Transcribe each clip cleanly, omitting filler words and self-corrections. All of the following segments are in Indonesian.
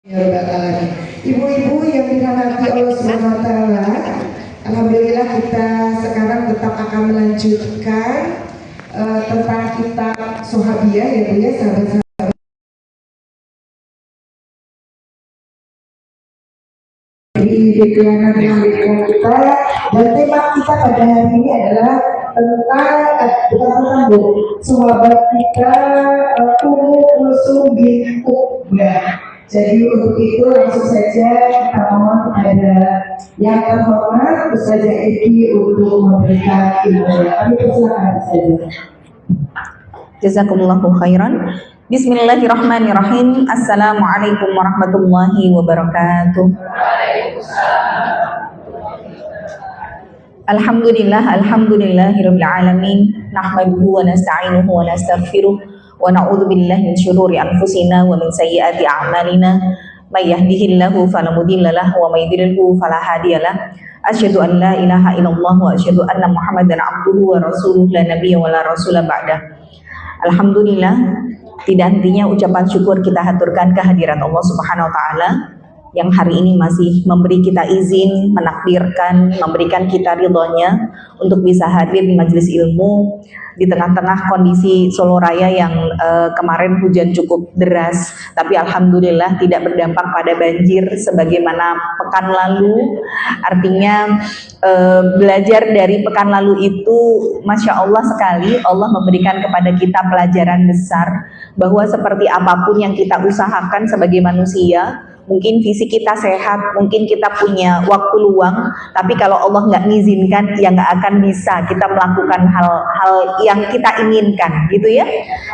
Ya Rabbal Alamin. Ibu-ibu yang dirahmati Allah Subhanahu wa taala, alhamdulillah kita sekarang tetap akan melanjutkan tentang kitab Sohabiyah ya Bu ya, sahabat-sahabat di kelana dengan kita, dan tema kita pada hari ini adalah tentang Bu, sahabat kita musuh bin Uqbah. Jadi untuk itu langsung saja kita mohon kepada yang terhormat Ustazah Eki untuk memberikan ilmu. Kami persilakan saja. Jazakumullahu khairan. Bismillahirrahmanirrahim. Assalamualaikum warahmatullahi wabarakatuh. Alhamdulillahirabbil alamin. Nahmaduhu wa nasta'inuhu wa nastaghfiruh. Wa na'udzu billahi min syururi anfusina wa min sayyiati a'malina. May yahdihillahu fala mudhillalah wa may yudlilhu fala hadiyalah. Asyhadu an la ilaha illallah wa asyhadu anna Muhammadan abduhu wa rasuluhu la nabiyya wa la rasula ba'da. Alhamdulillah, tidak hentinya ucapan syukur kita haturkan kehadiran Allah Subhanahu wa taala yang hari ini masih memberi kita izin, menakdirkan, memberikan kita ridhonya untuk bisa hadir di majelis ilmu di tengah-tengah kondisi Solo Raya yang kemarin hujan cukup deras, tapi alhamdulillah tidak berdampak pada banjir sebagaimana pekan lalu. Artinya belajar dari pekan lalu itu Masya Allah sekali, Allah memberikan kepada kita pelajaran besar bahwa seperti apapun yang kita usahakan sebagai manusia, mungkin fisik kita sehat, mungkin kita punya waktu luang, tapi kalau Allah nggak mengizinkan, ya nggak akan bisa kita melakukan hal-hal yang kita inginkan, gitu ya.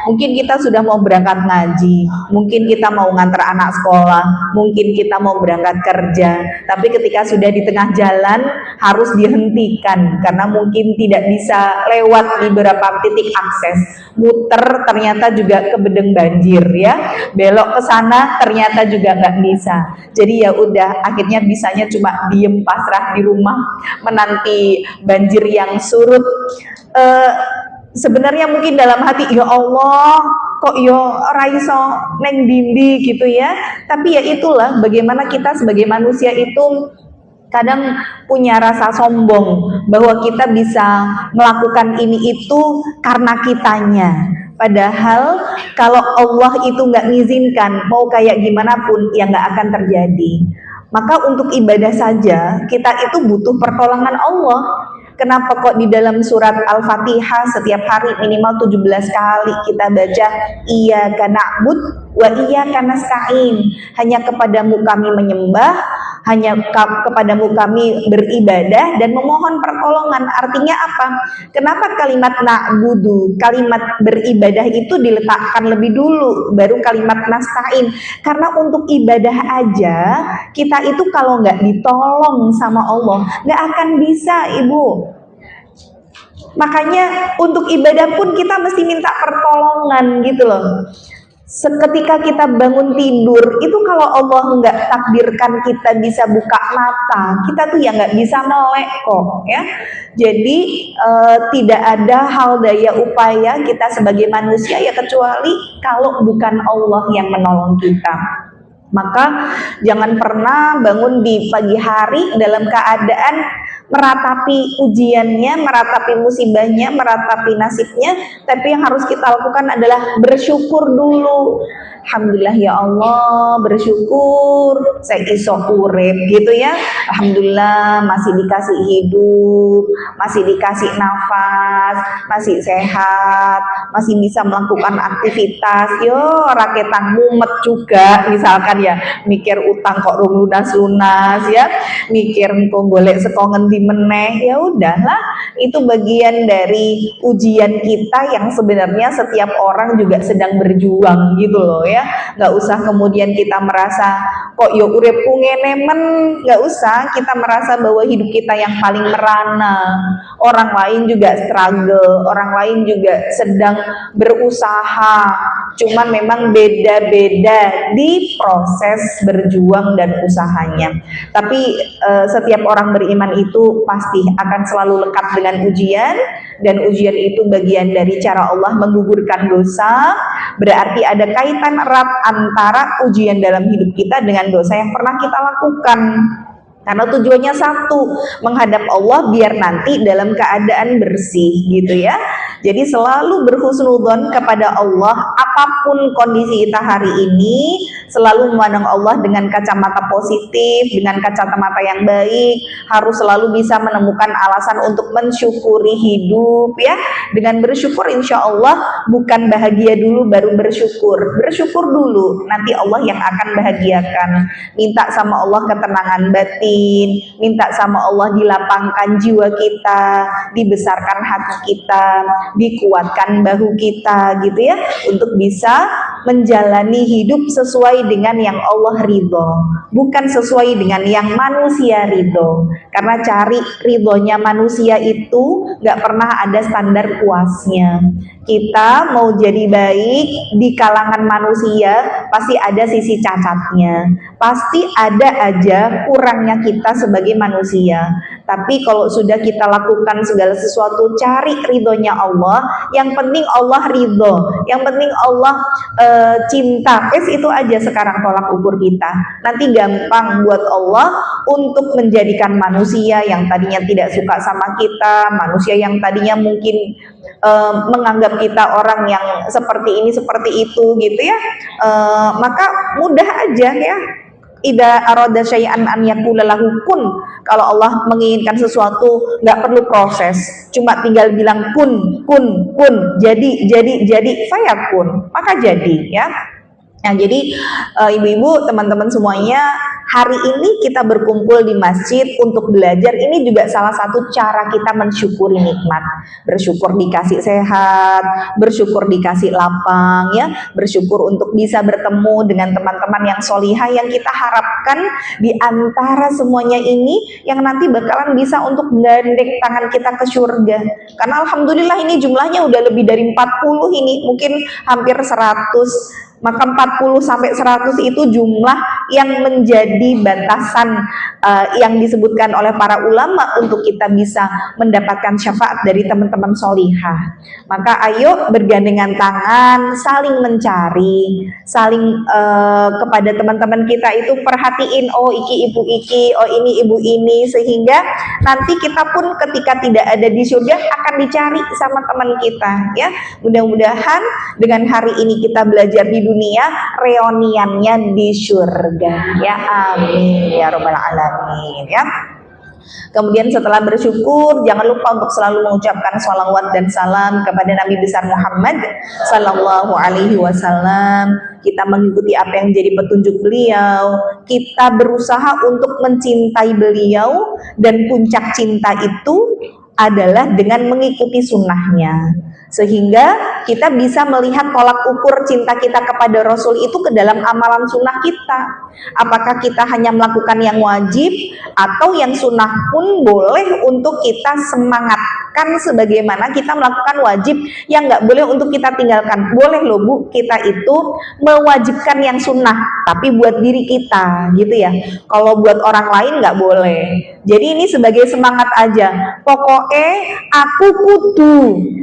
Mungkin kita sudah mau berangkat ngaji, mungkin kita mau ngantar anak sekolah, mungkin kita mau berangkat kerja, tapi ketika sudah di tengah jalan harus dihentikan karena mungkin tidak bisa lewat di beberapa titik akses, muter ternyata juga ke bedeng banjir ya, belok ke sana ternyata juga nggak bisa. Jadi ya udah, akhirnya bisanya cuma diem pasrah di rumah menanti banjir yang surut. Sebenarnya mungkin dalam hati, ya Allah kok yo raiso neng dindi gitu ya, tapi ya itulah bagaimana kita sebagai manusia itu kadang punya rasa sombong bahwa kita bisa melakukan ini itu karena kitanya. Padahal kalau Allah itu nggak mengizinkan, mau kayak gimana pun ya nggak akan terjadi. Maka untuk ibadah saja kita itu butuh pertolongan Allah. Kenapa kok di dalam surat Al-Fatihah setiap hari minimal 17 kali kita baca iyyaka na'bud wa iyyaka nasta'in, hanya kepadamu kami menyembah, hanya kepadamu kami beribadah dan memohon pertolongan. Artinya apa? Kenapa kalimat na'budu, kalimat beribadah itu diletakkan lebih dulu baru kalimat nasta'in? Karena untuk ibadah aja kita itu kalau nggak ditolong sama Allah nggak akan bisa, Ibu. Makanya untuk ibadah pun kita mesti minta pertolongan gitu loh. Seketika kita bangun tidur itu kalau Allah nggak takdirkan kita bisa buka mata, kita tuh ya nggak bisa melek kok ya. Jadi tidak ada hal daya upaya kita sebagai manusia ya kecuali kalau bukan Allah yang menolong kita. Maka jangan pernah bangun di pagi hari dalam keadaan meratapi ujiannya, meratapi musibahnya, meratapi nasibnya, tapi yang harus kita lakukan adalah bersyukur dulu. Alhamdulillah ya Allah, bersyukur saya iso urip gitu ya. Alhamdulillah masih dikasih hidup, masih dikasih nafas, masih sehat, masih bisa melakukan aktivitas. Yo raketan mumet juga misalkan ya, mikir utang kok lunas-lunas ya, mikir kok golek sekongen di meneh, ya udahlah, itu bagian dari ujian kita yang sebenarnya setiap orang juga sedang berjuang gitu loh ya. Nggak usah kemudian kita merasa kok yo uripku ngene men, nggak usah kita merasa bahwa hidup kita yang paling merana, orang lain juga struggle, orang lain juga sedang berusaha, cuman memang beda-beda di proses berjuang dan usahanya. Tapi setiap orang beriman itu pasti akan selalu lekat dengan ujian, dan ujian itu bagian dari cara Allah menggugurkan dosa. Berarti ada kaitan erat antara ujian dalam hidup kita dengan dosa yang pernah kita lakukan. Karena tujuannya satu, menghadap Allah biar nanti dalam keadaan bersih gitu ya. Jadi selalu berhusnudzon kepada Allah, apapun kondisi kita hari ini, selalu memandang Allah dengan kacamata positif, dengan kacamata yang baik, harus selalu bisa menemukan alasan untuk mensyukuri hidup ya. Dengan bersyukur insya Allah, bukan bahagia dulu baru bersyukur. Bersyukur dulu, nanti Allah yang akan bahagiakan. Minta sama Allah ketenangan batin, minta sama Allah dilapangkan jiwa kita, dibesarkan hati kita, dikuatkan bahu kita gitu ya, untuk bisa menjalani hidup sesuai dengan yang Allah ridho, bukan sesuai dengan yang manusia ridho. Karena cari ridhonya manusia itu gak pernah ada standar puasnya. Kita mau jadi baik di kalangan manusia pasti ada sisi cacatnya, pasti ada aja kurangnya kita sebagai manusia. Tapi kalau sudah kita lakukan segala sesuatu cari ridhonya Allah, yang penting Allah ridho, yang penting Allah cinta, itu aja sekarang tolak ukur kita. Nanti gampang buat Allah untuk menjadikan manusia yang tadinya tidak suka sama kita, manusia yang tadinya mungkin menganggap kita orang yang seperti ini seperti itu gitu ya, maka mudah aja ya. Idza arada syai'an an yaqula lahu kun. Kalau Allah menginginkan sesuatu nggak perlu proses, cuma tinggal bilang kun, jadi fayakun, maka jadi ya. Nah, jadi ibu-ibu, teman-teman semuanya, hari ini kita berkumpul di masjid untuk belajar. Ini juga salah satu cara kita mensyukuri nikmat. Bersyukur dikasih sehat, bersyukur dikasih lapang, ya, bersyukur untuk bisa bertemu dengan teman-teman yang solihah yang kita harapkan di antara semuanya ini yang nanti bakalan bisa untuk menggandeng tangan kita ke surga. Karena alhamdulillah ini jumlahnya udah lebih dari 40 ini, mungkin hampir 100. Maka 40 sampai 100 itu jumlah yang menjadi batasan yang disebutkan oleh para ulama untuk kita bisa mendapatkan syafaat dari teman-teman solihah. Maka ayo bergandengan tangan, saling mencari, saling kepada teman-teman kita itu perhatiin, oh iki ibu iki, oh ini ibu ini, sehingga nanti kita pun ketika tidak ada di surga akan dicari sama teman kita ya. Mudah-mudahan dengan hari ini kita belajar di dunia, reuniannya di surga ya, amin ya robbal alamin ya. Kemudian setelah bersyukur, jangan lupa untuk selalu mengucapkan sholawat dan salam kepada Nabi besar Muhammad Sallallahu Alaihi Wasallam. Kita mengikuti apa yang menjadi petunjuk beliau, kita berusaha untuk mencintai beliau, dan puncak cinta itu adalah dengan mengikuti sunnahnya. Sehingga kita bisa melihat tolak ukur cinta kita kepada Rasul itu ke dalam amalan sunnah kita. Apakah kita hanya melakukan yang wajib, atau yang sunnah pun boleh untuk kita semangatkan sebagaimana kita melakukan wajib yang nggak boleh untuk kita tinggalkan. Boleh loh Bu, kita itu mewajibkan yang sunnah, tapi buat diri kita gitu ya. Kalau buat orang lain nggak boleh. Jadi ini sebagai semangat aja. Pokoknya aku kudu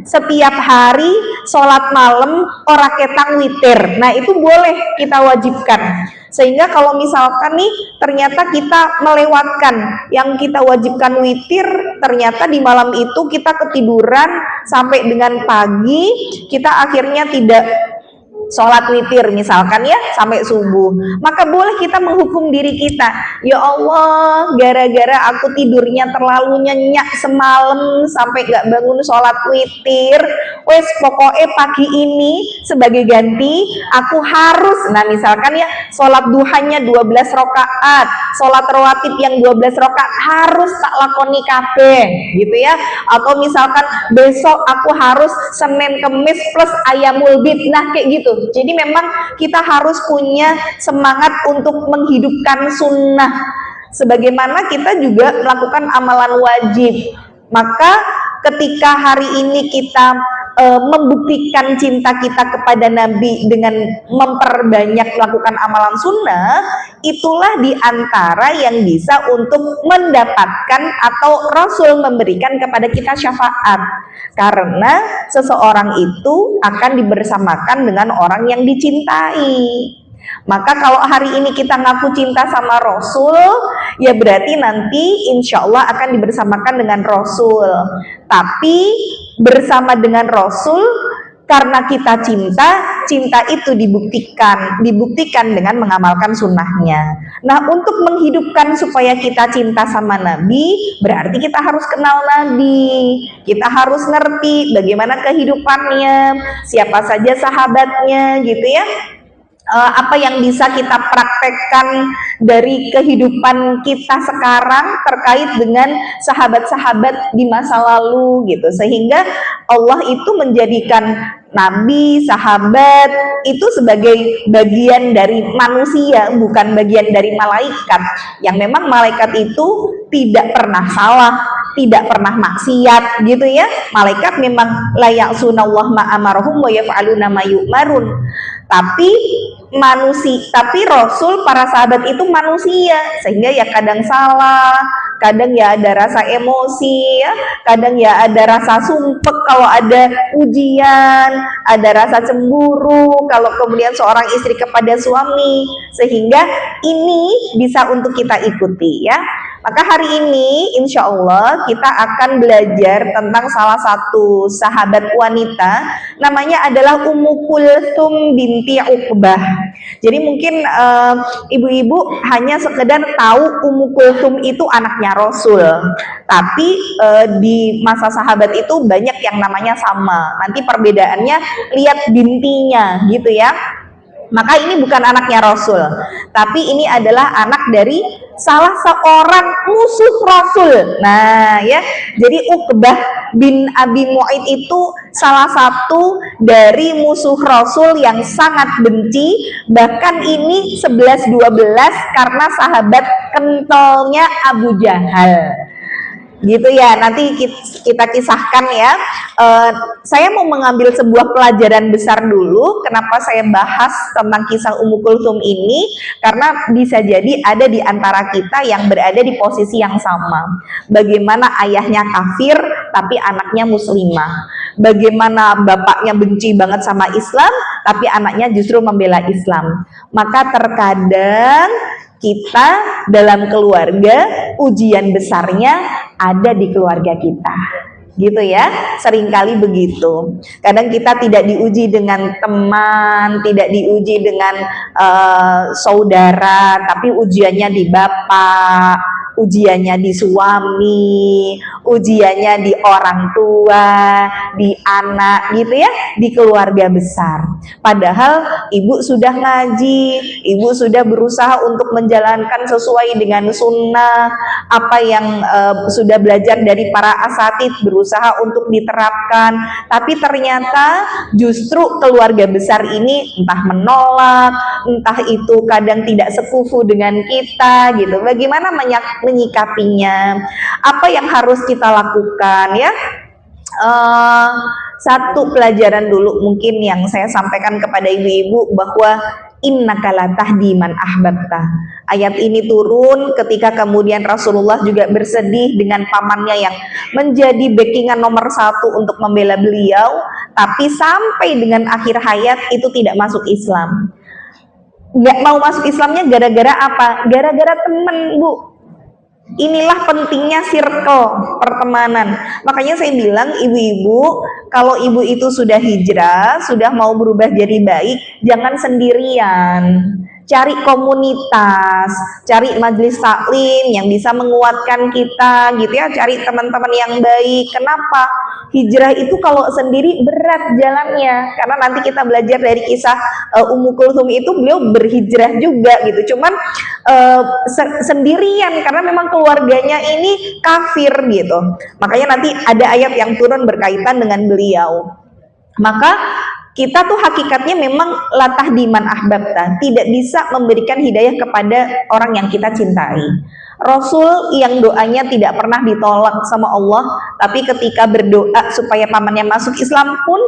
setiap hari sholat malam ora ketang witir. Nah itu boleh kita wajibkan. Sehingga kalau misalkan nih ternyata kita melewatkan yang kita wajibkan witir, ternyata di malam itu kita ketiduran sampai dengan pagi, kita akhirnya tidak sholat witir misalkan ya sampai subuh, maka boleh kita menghukum diri kita, ya Allah gara-gara aku tidurnya terlalu nyenyak semalam sampai gak bangun sholat witir, wes pokoknya pagi ini sebagai ganti aku harus, nah misalkan ya sholat duhanya 12 rakaat, sholat rawatib yang 12 rakaat harus tak lakoni kabeh gitu ya. Atau misalkan besok aku harus Senin Kemis plus Ayamul Bid, nah kayak gitu. Jadi memang kita harus punya semangat untuk menghidupkan sunnah, sebagaimana kita juga melakukan amalan wajib. Maka ketika hari ini kita membuktikan cinta kita kepada Nabi dengan memperbanyak melakukan amalan sunnah, itulah diantara yang bisa untuk mendapatkan atau Rasul memberikan kepada kita syafaat, karena seseorang itu akan dibersamakan dengan orang yang dicintai. Maka kalau hari ini kita ngaku cinta sama Rasul, ya berarti nanti insya Allah akan dibersamakan dengan Rasul. Tapi bersama dengan Rasul, karena kita cinta itu dibuktikan dengan mengamalkan sunnahnya. Nah, untuk menghidupkan supaya kita cinta sama Nabi, berarti kita harus kenal Nabi, kita harus ngerti bagaimana kehidupannya, siapa saja sahabatnya, gitu ya. Apa yang bisa kita praktekkan dari kehidupan kita sekarang terkait dengan sahabat-sahabat di masa lalu gitu, sehingga Allah itu menjadikan nabi, sahabat itu sebagai bagian dari manusia, bukan bagian dari malaikat, yang memang malaikat itu tidak pernah salah, tidak pernah maksiat gitu ya. Malaikat memang la ya'sunallah ma amarahum wa yaf'aluna ma yu'marun. Tapi Rasul, para sahabat itu manusia, sehingga ya kadang salah, kadang ya ada rasa emosi ya, kadang ya ada rasa sumpek kalau ada ujian, ada rasa cemburu kalau kemudian seorang istri kepada suami, sehingga ini bisa untuk kita ikuti ya. Maka hari ini insya Allah kita akan belajar tentang salah satu sahabat wanita, namanya adalah Ummu Kulthum binti Uqbah. Jadi mungkin ibu-ibu hanya sekedar tahu Ummu Kulthum itu anaknya Rasul, tapi di masa sahabat itu banyak yang namanya sama. Nanti perbedaannya lihat bintinya gitu ya. Maka ini bukan anaknya Rasul, tapi ini adalah anak dari salah seorang musuh Rasul. Nah ya, jadi Uqbah bin Abi Mu'aid itu salah satu dari musuh Rasul yang sangat benci, bahkan ini 11-12 karena sahabat kentalnya Abu Jahal. Gitu ya, nanti kita kisahkan ya. Saya mau mengambil sebuah pelajaran besar dulu. Kenapa saya bahas tentang kisah Ummu Kulthum ini? Karena bisa jadi ada di antara kita yang berada di posisi yang sama. Bagaimana ayahnya kafir tapi anaknya muslimah, bagaimana bapaknya benci banget sama Islam tapi anaknya justru membela Islam. Maka terkadang kita dalam keluarga, ujian besarnya ada di keluarga kita, gitu ya. Seringkali begitu. Kadang kita tidak diuji dengan teman, tidak diuji dengan saudara, tapi ujiannya di bapak, ujiannya di suami, ujiannya di orang tua, di anak, gitu ya, di keluarga besar. Padahal ibu sudah ngaji, ibu sudah berusaha untuk menjalankan sesuai dengan sunnah, apa yang sudah belajar dari para asatid, berusaha untuk diterapkan, tapi ternyata justru keluarga besar ini entah menolak, entah itu kadang tidak sekufu dengan kita, gitu. Bagaimana menyikapinya? Apa yang harus kita lakukan ya? Satu pelajaran dulu mungkin yang saya sampaikan kepada ibu-ibu, bahwa innaka la tahdi man ahbabta. Ayat ini turun ketika kemudian Rasulullah juga bersedih dengan pamannya yang menjadi backingan nomor satu untuk membela beliau, tapi sampai dengan akhir hayat itu tidak masuk Islam. Nggak mau masuk Islamnya gara-gara apa? Gara-gara temen, Bu. Inilah pentingnya circle pertemanan. Makanya saya bilang, ibu-ibu, kalau ibu itu sudah hijrah, sudah mau berubah jadi baik, jangan sendirian. Cari komunitas, cari majelis taklim yang bisa menguatkan kita, gitu ya. Cari teman-teman yang baik. Kenapa? Hijrah itu kalau sendiri berat jalannya, karena nanti kita belajar dari kisah Ummu Kulthum itu, beliau berhijrah juga gitu, cuman sendirian karena memang keluarganya ini kafir gitu. Makanya nanti ada ayat yang turun berkaitan dengan beliau. Maka kita tuh hakikatnya memang latah diman ahbabta, tidak bisa memberikan hidayah kepada orang yang kita cintai. Rasul yang doanya tidak pernah ditolak sama Allah, tapi ketika berdoa supaya pamannya masuk Islam pun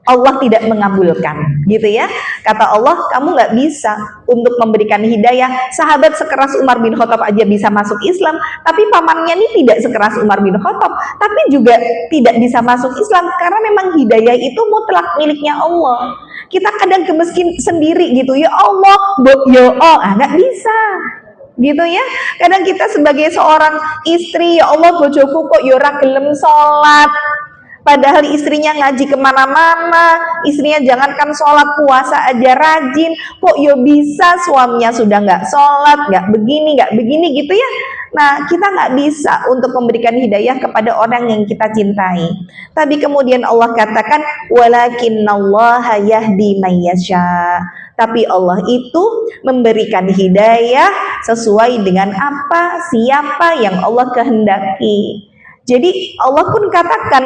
Allah tidak mengabulkan, gitu ya. Kata Allah, kamu nggak bisa untuk memberikan hidayah. Sahabat sekeras Umar bin Khattab aja bisa masuk Islam, tapi pamannya ini tidak sekeras Umar bin Khattab, tapi juga tidak bisa masuk Islam karena memang hidayah itu mutlak miliknya Allah. Kita kadang gemeskin sendiri gitu, ya Allah, nggak bisa. Gitu ya, kadang kita sebagai seorang istri, ya Allah bojoku kok yora gelem sholat, padahal istrinya ngaji kemana-mana, istrinya jangankan sholat, puasa aja rajin, kok yo bisa suaminya sudah nggak sholat, nggak begini gitu ya. Nah, kita nggak bisa untuk memberikan hidayah kepada orang yang kita cintai. Tapi kemudian Allah katakan, walakinnallaha yahdi man yasha. Tapi Allah itu memberikan hidayah sesuai dengan apa, siapa yang Allah kehendaki. Jadi Allah pun katakan,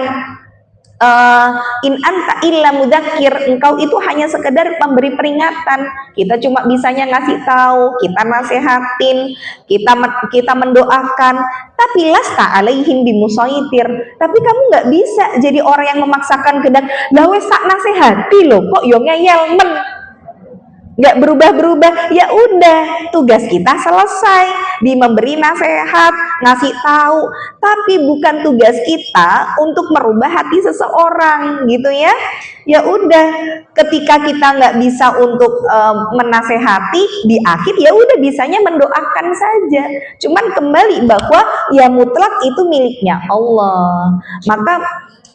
in anta illa mudzakir, engkau itu hanya sekedar pemberi peringatan. Kita cuma bisanya ngasih tahu, kita nasehatin, kita mendoakan, tapi lasta alaihim bimusaitir. Tapi kamu nggak bisa jadi orang yang memaksakan kehendak. Lah wes sak nasehati loh, kok yo ngeyel men, nggak berubah-berubah. Ya udah, tugas kita selesai di memberi nasihat, ngasih tahu, tapi bukan tugas kita untuk merubah hati seseorang, gitu ya. Ya udah, ketika kita nggak bisa untuk menasehati, di akhir ya udah bisanya mendoakan saja. Cuman kembali bahwa ya mutlak itu miliknya Allah. Maka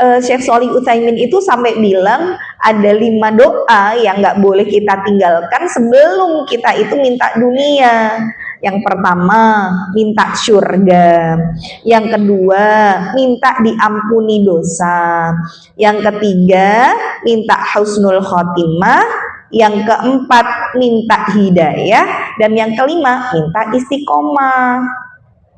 Syekh Shalih Utsaimin itu sampai bilang ada 5 doa yang nggak boleh kita tinggalkan sebelum kita itu minta dunia. Yang pertama, minta surga. Yang kedua, minta diampuni dosa. Yang ketiga, minta husnul khotimah. Yang keempat, minta hidayah. Dan yang kelima, minta istiqomah.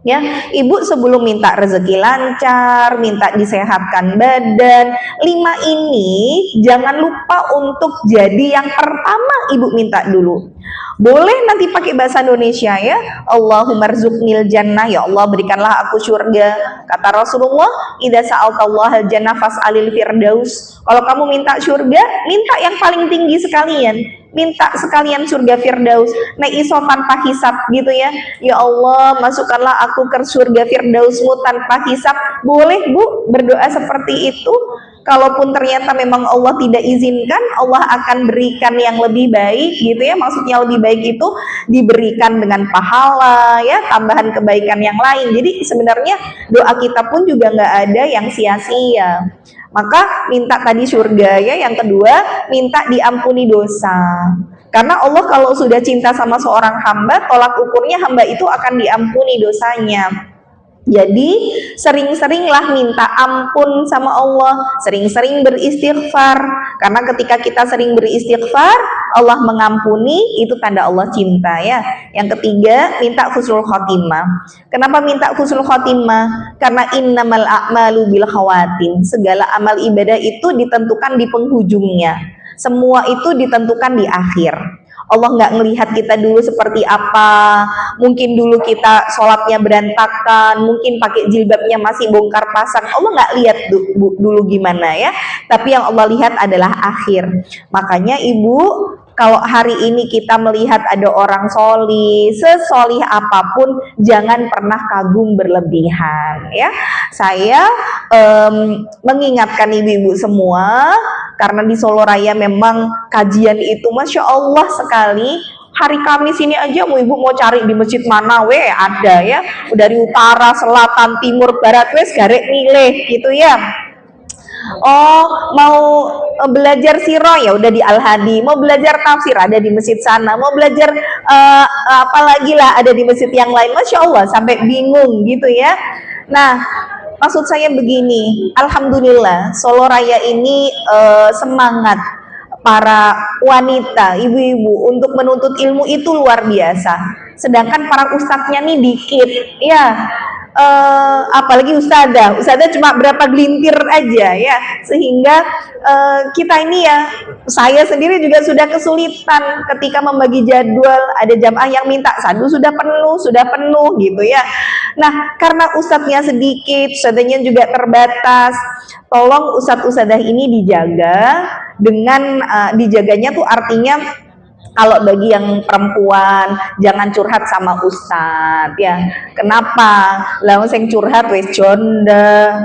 Ya, ibu sebelum minta rezeki lancar, minta disehatkan badan, 5 ini jangan lupa untuk jadi yang pertama ibu minta dulu. Boleh nanti pakai bahasa Indonesia ya, Allahumma rzuqnil jannah, ya Allah berikanlah aku surga. Kata Rasulullah, idza sa'altallaha jannah fas'alil firdaus. Kalau kamu minta surga, minta yang paling tinggi sekalian. Minta sekalian surga firdaus, naik iso tanpa hisab, gitu ya. Ya Allah, masukkanlah aku ke surga firdausmu tanpa hisab. Boleh bu berdoa seperti itu. Kalaupun ternyata memang Allah tidak izinkan, Allah akan berikan yang lebih baik, gitu ya. Maksudnya lebih baik itu diberikan dengan pahala, ya, tambahan kebaikan yang lain. Jadi sebenarnya doa kita pun juga nggak ada yang sia-sia. Maka minta tadi surga ya, yang kedua minta diampuni dosa. Karena Allah kalau sudah cinta sama seorang hamba, tolak ukurnya hamba itu akan diampuni dosanya. Jadi sering-seringlah minta ampun sama Allah, sering-sering beristighfar. Karena ketika kita sering beristighfar, Allah mengampuni, itu tanda Allah cinta ya. Yang ketiga, minta husnul khotimah. Kenapa minta husnul khotimah? Karena innamal a'malu bil khawatim. Segala amal ibadah itu ditentukan di penghujungnya. Semua itu ditentukan di akhir. Allah nggak melihat kita dulu seperti apa, mungkin dulu kita sholatnya berantakan, mungkin pakai jilbabnya masih bongkar pasang, Allah nggak lihat dulu gimana ya, tapi yang Allah lihat adalah akhir. Makanya ibu, kalau hari ini kita melihat ada orang solih, sesolih apapun, jangan pernah kagum berlebihan ya. Saya mengingatkan ibu-ibu semua, karena di Solo Raya memang kajian itu Masya Allah sekali. Hari Kamis ini aja ibu mau cari di masjid mana ada ya, dari utara, selatan, timur, barat wes garek milih gitu ya. Oh, mau belajar sirah ya udah di Al-Hadi, mau belajar tafsir ada di masjid sana, mau belajar apalagi lah ada di masjid yang lain. Masya Allah, sampai bingung gitu ya. Nah, maksud saya begini, alhamdulillah Solo Raya ini semangat para wanita, ibu-ibu untuk menuntut ilmu itu luar biasa. Sedangkan para ustadznya nih dikit, ya. apalagi ustadzah cuma berapa gelintir aja ya, sehingga kita ini ya, saya sendiri juga sudah kesulitan ketika membagi jadwal. Ada jamaah yang minta sadu sudah penuh gitu ya. Nah, karena ustadznya sedikit, ustadzanya juga terbatas, tolong ustadz-ustadzah ini dijaga dengan dijaganya tuh artinya, kalau bagi yang perempuan jangan curhat sama ustadz ya. Kenapa? Lah sing curhat wis janda,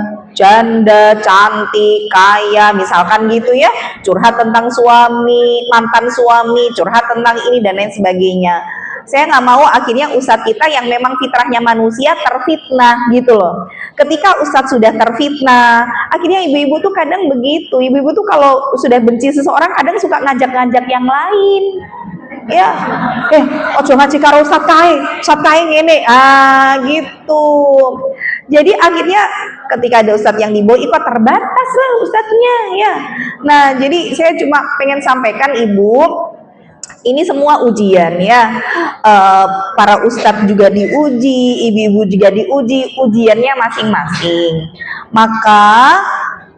cantik, kaya, misalkan gitu ya, curhat tentang suami, mantan suami, curhat tentang ini dan lain sebagainya. Saya nggak mau akhirnya ustadz kita yang memang fitrahnya manusia terfitnah gitu loh. Ketika ustadz sudah terfitnah, akhirnya ibu-ibu tuh kadang begitu. Ibu-ibu tuh kalau sudah benci seseorang kadang suka ngajak-ngajak yang lain. Ya, ojo ngaji karo ustadz kae ngene, gitu. Jadi akhirnya ketika ada ustadz yang dibawa, ikut terbatas lah ustadznya ya. Nah, jadi saya cuma pengen sampaikan ibu, ini semua ujian ya. Para ustadz juga diuji, ibu-ibu juga diuji, ujiannya masing-masing. Maka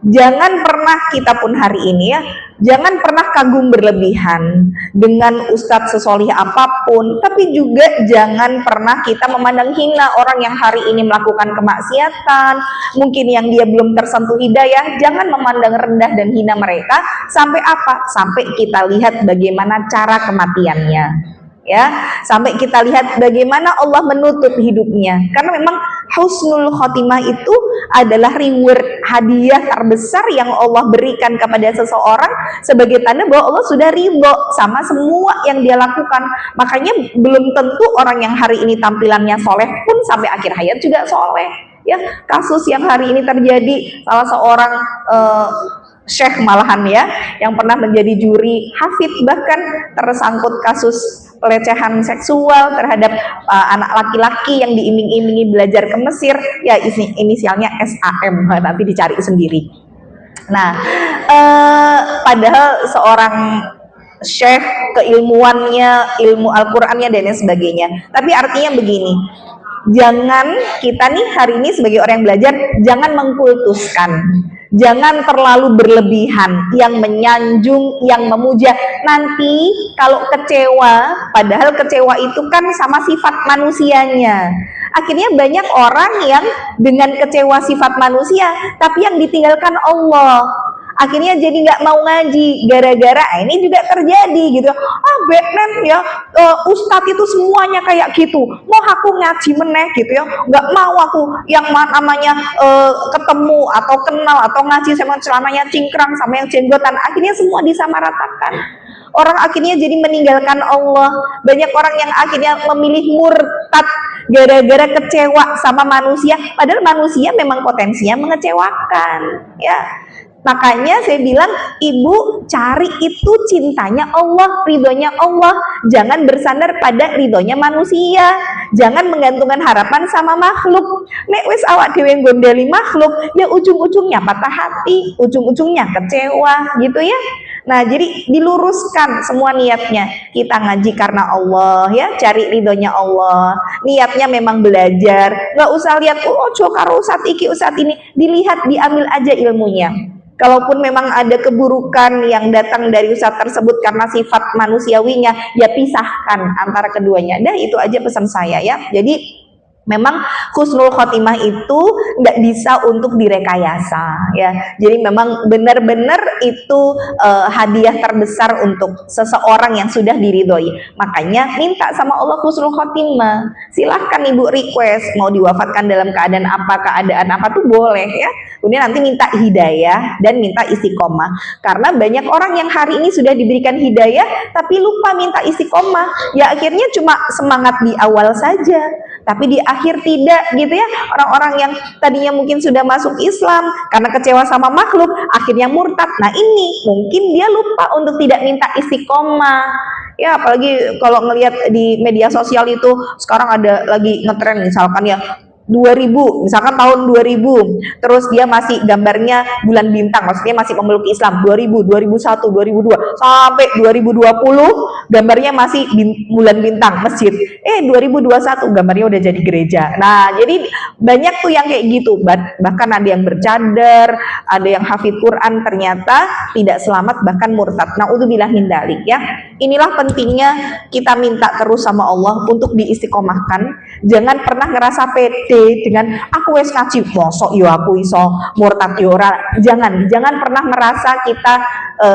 jangan pernah, kita pun hari ini ya, jangan pernah kagum berlebihan dengan ustadz sesolih apapun, tapi juga jangan pernah kita memandang hina orang yang hari ini melakukan kemaksiatan, mungkin yang dia belum tersentuh hidayah. Jangan memandang rendah dan hina mereka, sampai apa? Sampai kita lihat bagaimana cara kematiannya ya, sampai kita lihat bagaimana Allah menutup hidupnya. Karena memang husnul khotimah itu adalah reward, hadiah terbesar yang Allah berikan kepada seseorang sebagai tanda bahwa Allah sudah ridho sama semua yang dia lakukan. Makanya belum tentu orang yang hari ini tampilannya soleh pun sampai akhir hayat juga soleh ya. Kasus yang hari ini terjadi, salah seorang syekh malahan ya, yang pernah menjadi juri hafid, bahkan tersangkut kasus pelecehan seksual terhadap anak laki-laki yang diiming-imingi belajar ke Mesir ya, inisialnya SAM, nanti dicari sendiri. Nah, padahal seorang syekh, keilmuannya, ilmu Al-Qur'annya dan lain sebagainya. Tapi artinya begini, jangan kita nih hari ini sebagai orang yang belajar, jangan mengkultuskan, jangan terlalu berlebihan, yang menyanjung, yang memuja. Nanti kalau kecewa, padahal kecewa itu kan sama sifat manusianya. Akhirnya banyak orang yang dengan kecewa sifat manusia, tapi yang ditinggalkan Allah. Akhirnya jadi nggak mau ngaji gara-gara ini juga terjadi gitu. Batman ya, ustadz itu semuanya kayak gitu, mau aku ngaji meneh gitu ya, nggak mau aku yang namanya ketemu atau kenal atau ngaji sama celananya cingkrang sama yang jenggotan. Akhirnya semua disamaratakan. Orang akhirnya jadi meninggalkan Allah. Banyak orang yang akhirnya memilih murtad gara-gara kecewa sama manusia, padahal manusia memang potensinya mengecewakan ya. Makanya saya bilang, ibu cari itu cintanya Allah, ridhonya Allah. Jangan bersandar pada ridhonya manusia. Jangan menggantungkan harapan sama makhluk. Nek wis awak dhewe gondeli makhluk, ya ujung-ujungnya patah hati, ujung-ujungnya kecewa gitu ya. Nah, jadi diluruskan semua niatnya. Kita ngaji karena Allah ya, cari ridhonya Allah. Niatnya memang belajar. Nggak usah lihat, ojo karo ustadz iki ustadz ini. Dilihat, diambil aja ilmunya. Kalaupun memang ada keburukan yang datang dari ustadz tersebut karena sifat manusiawinya, ya pisahkan antara keduanya. Dah, itu aja pesan saya ya. Jadi memang husnul khotimah itu nggak bisa untuk direkayasa ya. Jadi memang benar-benar itu hadiah terbesar untuk seseorang yang sudah diridhoi. Makanya minta sama Allah husnul khotimah. Silahkan ibu request mau diwafatkan dalam keadaan apa tuh boleh ya. Kemudian nanti minta hidayah dan minta istiqomah. Karena banyak orang yang hari ini sudah diberikan hidayah tapi lupa minta istiqomah. Ya akhirnya cuma semangat di awal saja, tapi di akhir tidak gitu ya. Orang-orang yang tadinya mungkin sudah masuk Islam karena kecewa sama makhluk, akhirnya murtad. Nah, ini mungkin dia lupa untuk tidak minta istiqomah. Ya, apalagi kalau ngelihat di media sosial itu sekarang ada lagi ngetren misalkan ya, 2000, misalkan tahun 2000, terus dia masih gambarnya bulan bintang, maksudnya masih memeluk Islam 2000, 2001, 2002 sampai 2020 gambarnya masih bulan bintang masjid. 2021 gambarnya udah jadi gereja. Nah, jadi banyak tuh yang kayak gitu. Bahkan ada yang bercadar, ada yang hafid Quran, ternyata tidak selamat, bahkan murtad. Naudzubillah min dzalik ya. Inilah pentingnya kita minta terus sama Allah untuk diistiqomahkan. Jangan pernah ngerasa pede dengan aku wes ngaji, mosok yo aku iso murtad yo ora. Jangan pernah merasa kita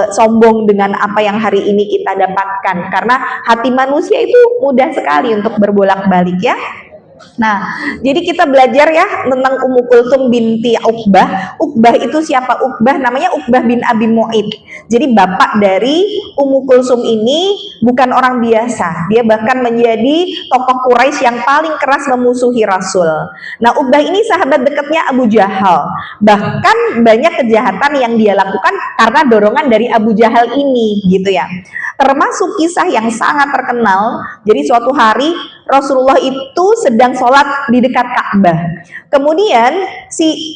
sombong dengan apa yang hari ini kita dapatkan, karena hati manusia itu mudah sekali untuk berbolak-balik ya. Nah, jadi kita belajar ya tentang Ummu Kulthum binti Uqbah. Uqbah itu siapa? Uqbah namanya Uqbah bin Abi Mu'id. Jadi bapak dari Ummu Kulthum ini bukan orang biasa. Dia bahkan menjadi tokoh Quraisy yang paling keras memusuhi Rasul. Nah, Uqbah ini sahabat dekatnya Abu Jahal. Bahkan banyak kejahatan yang dia lakukan karena dorongan dari Abu Jahal ini, gitu ya. Termasuk kisah yang sangat terkenal. Jadi suatu hari Rasulullah itu sedang sholat di dekat Ka'bah. Kemudian si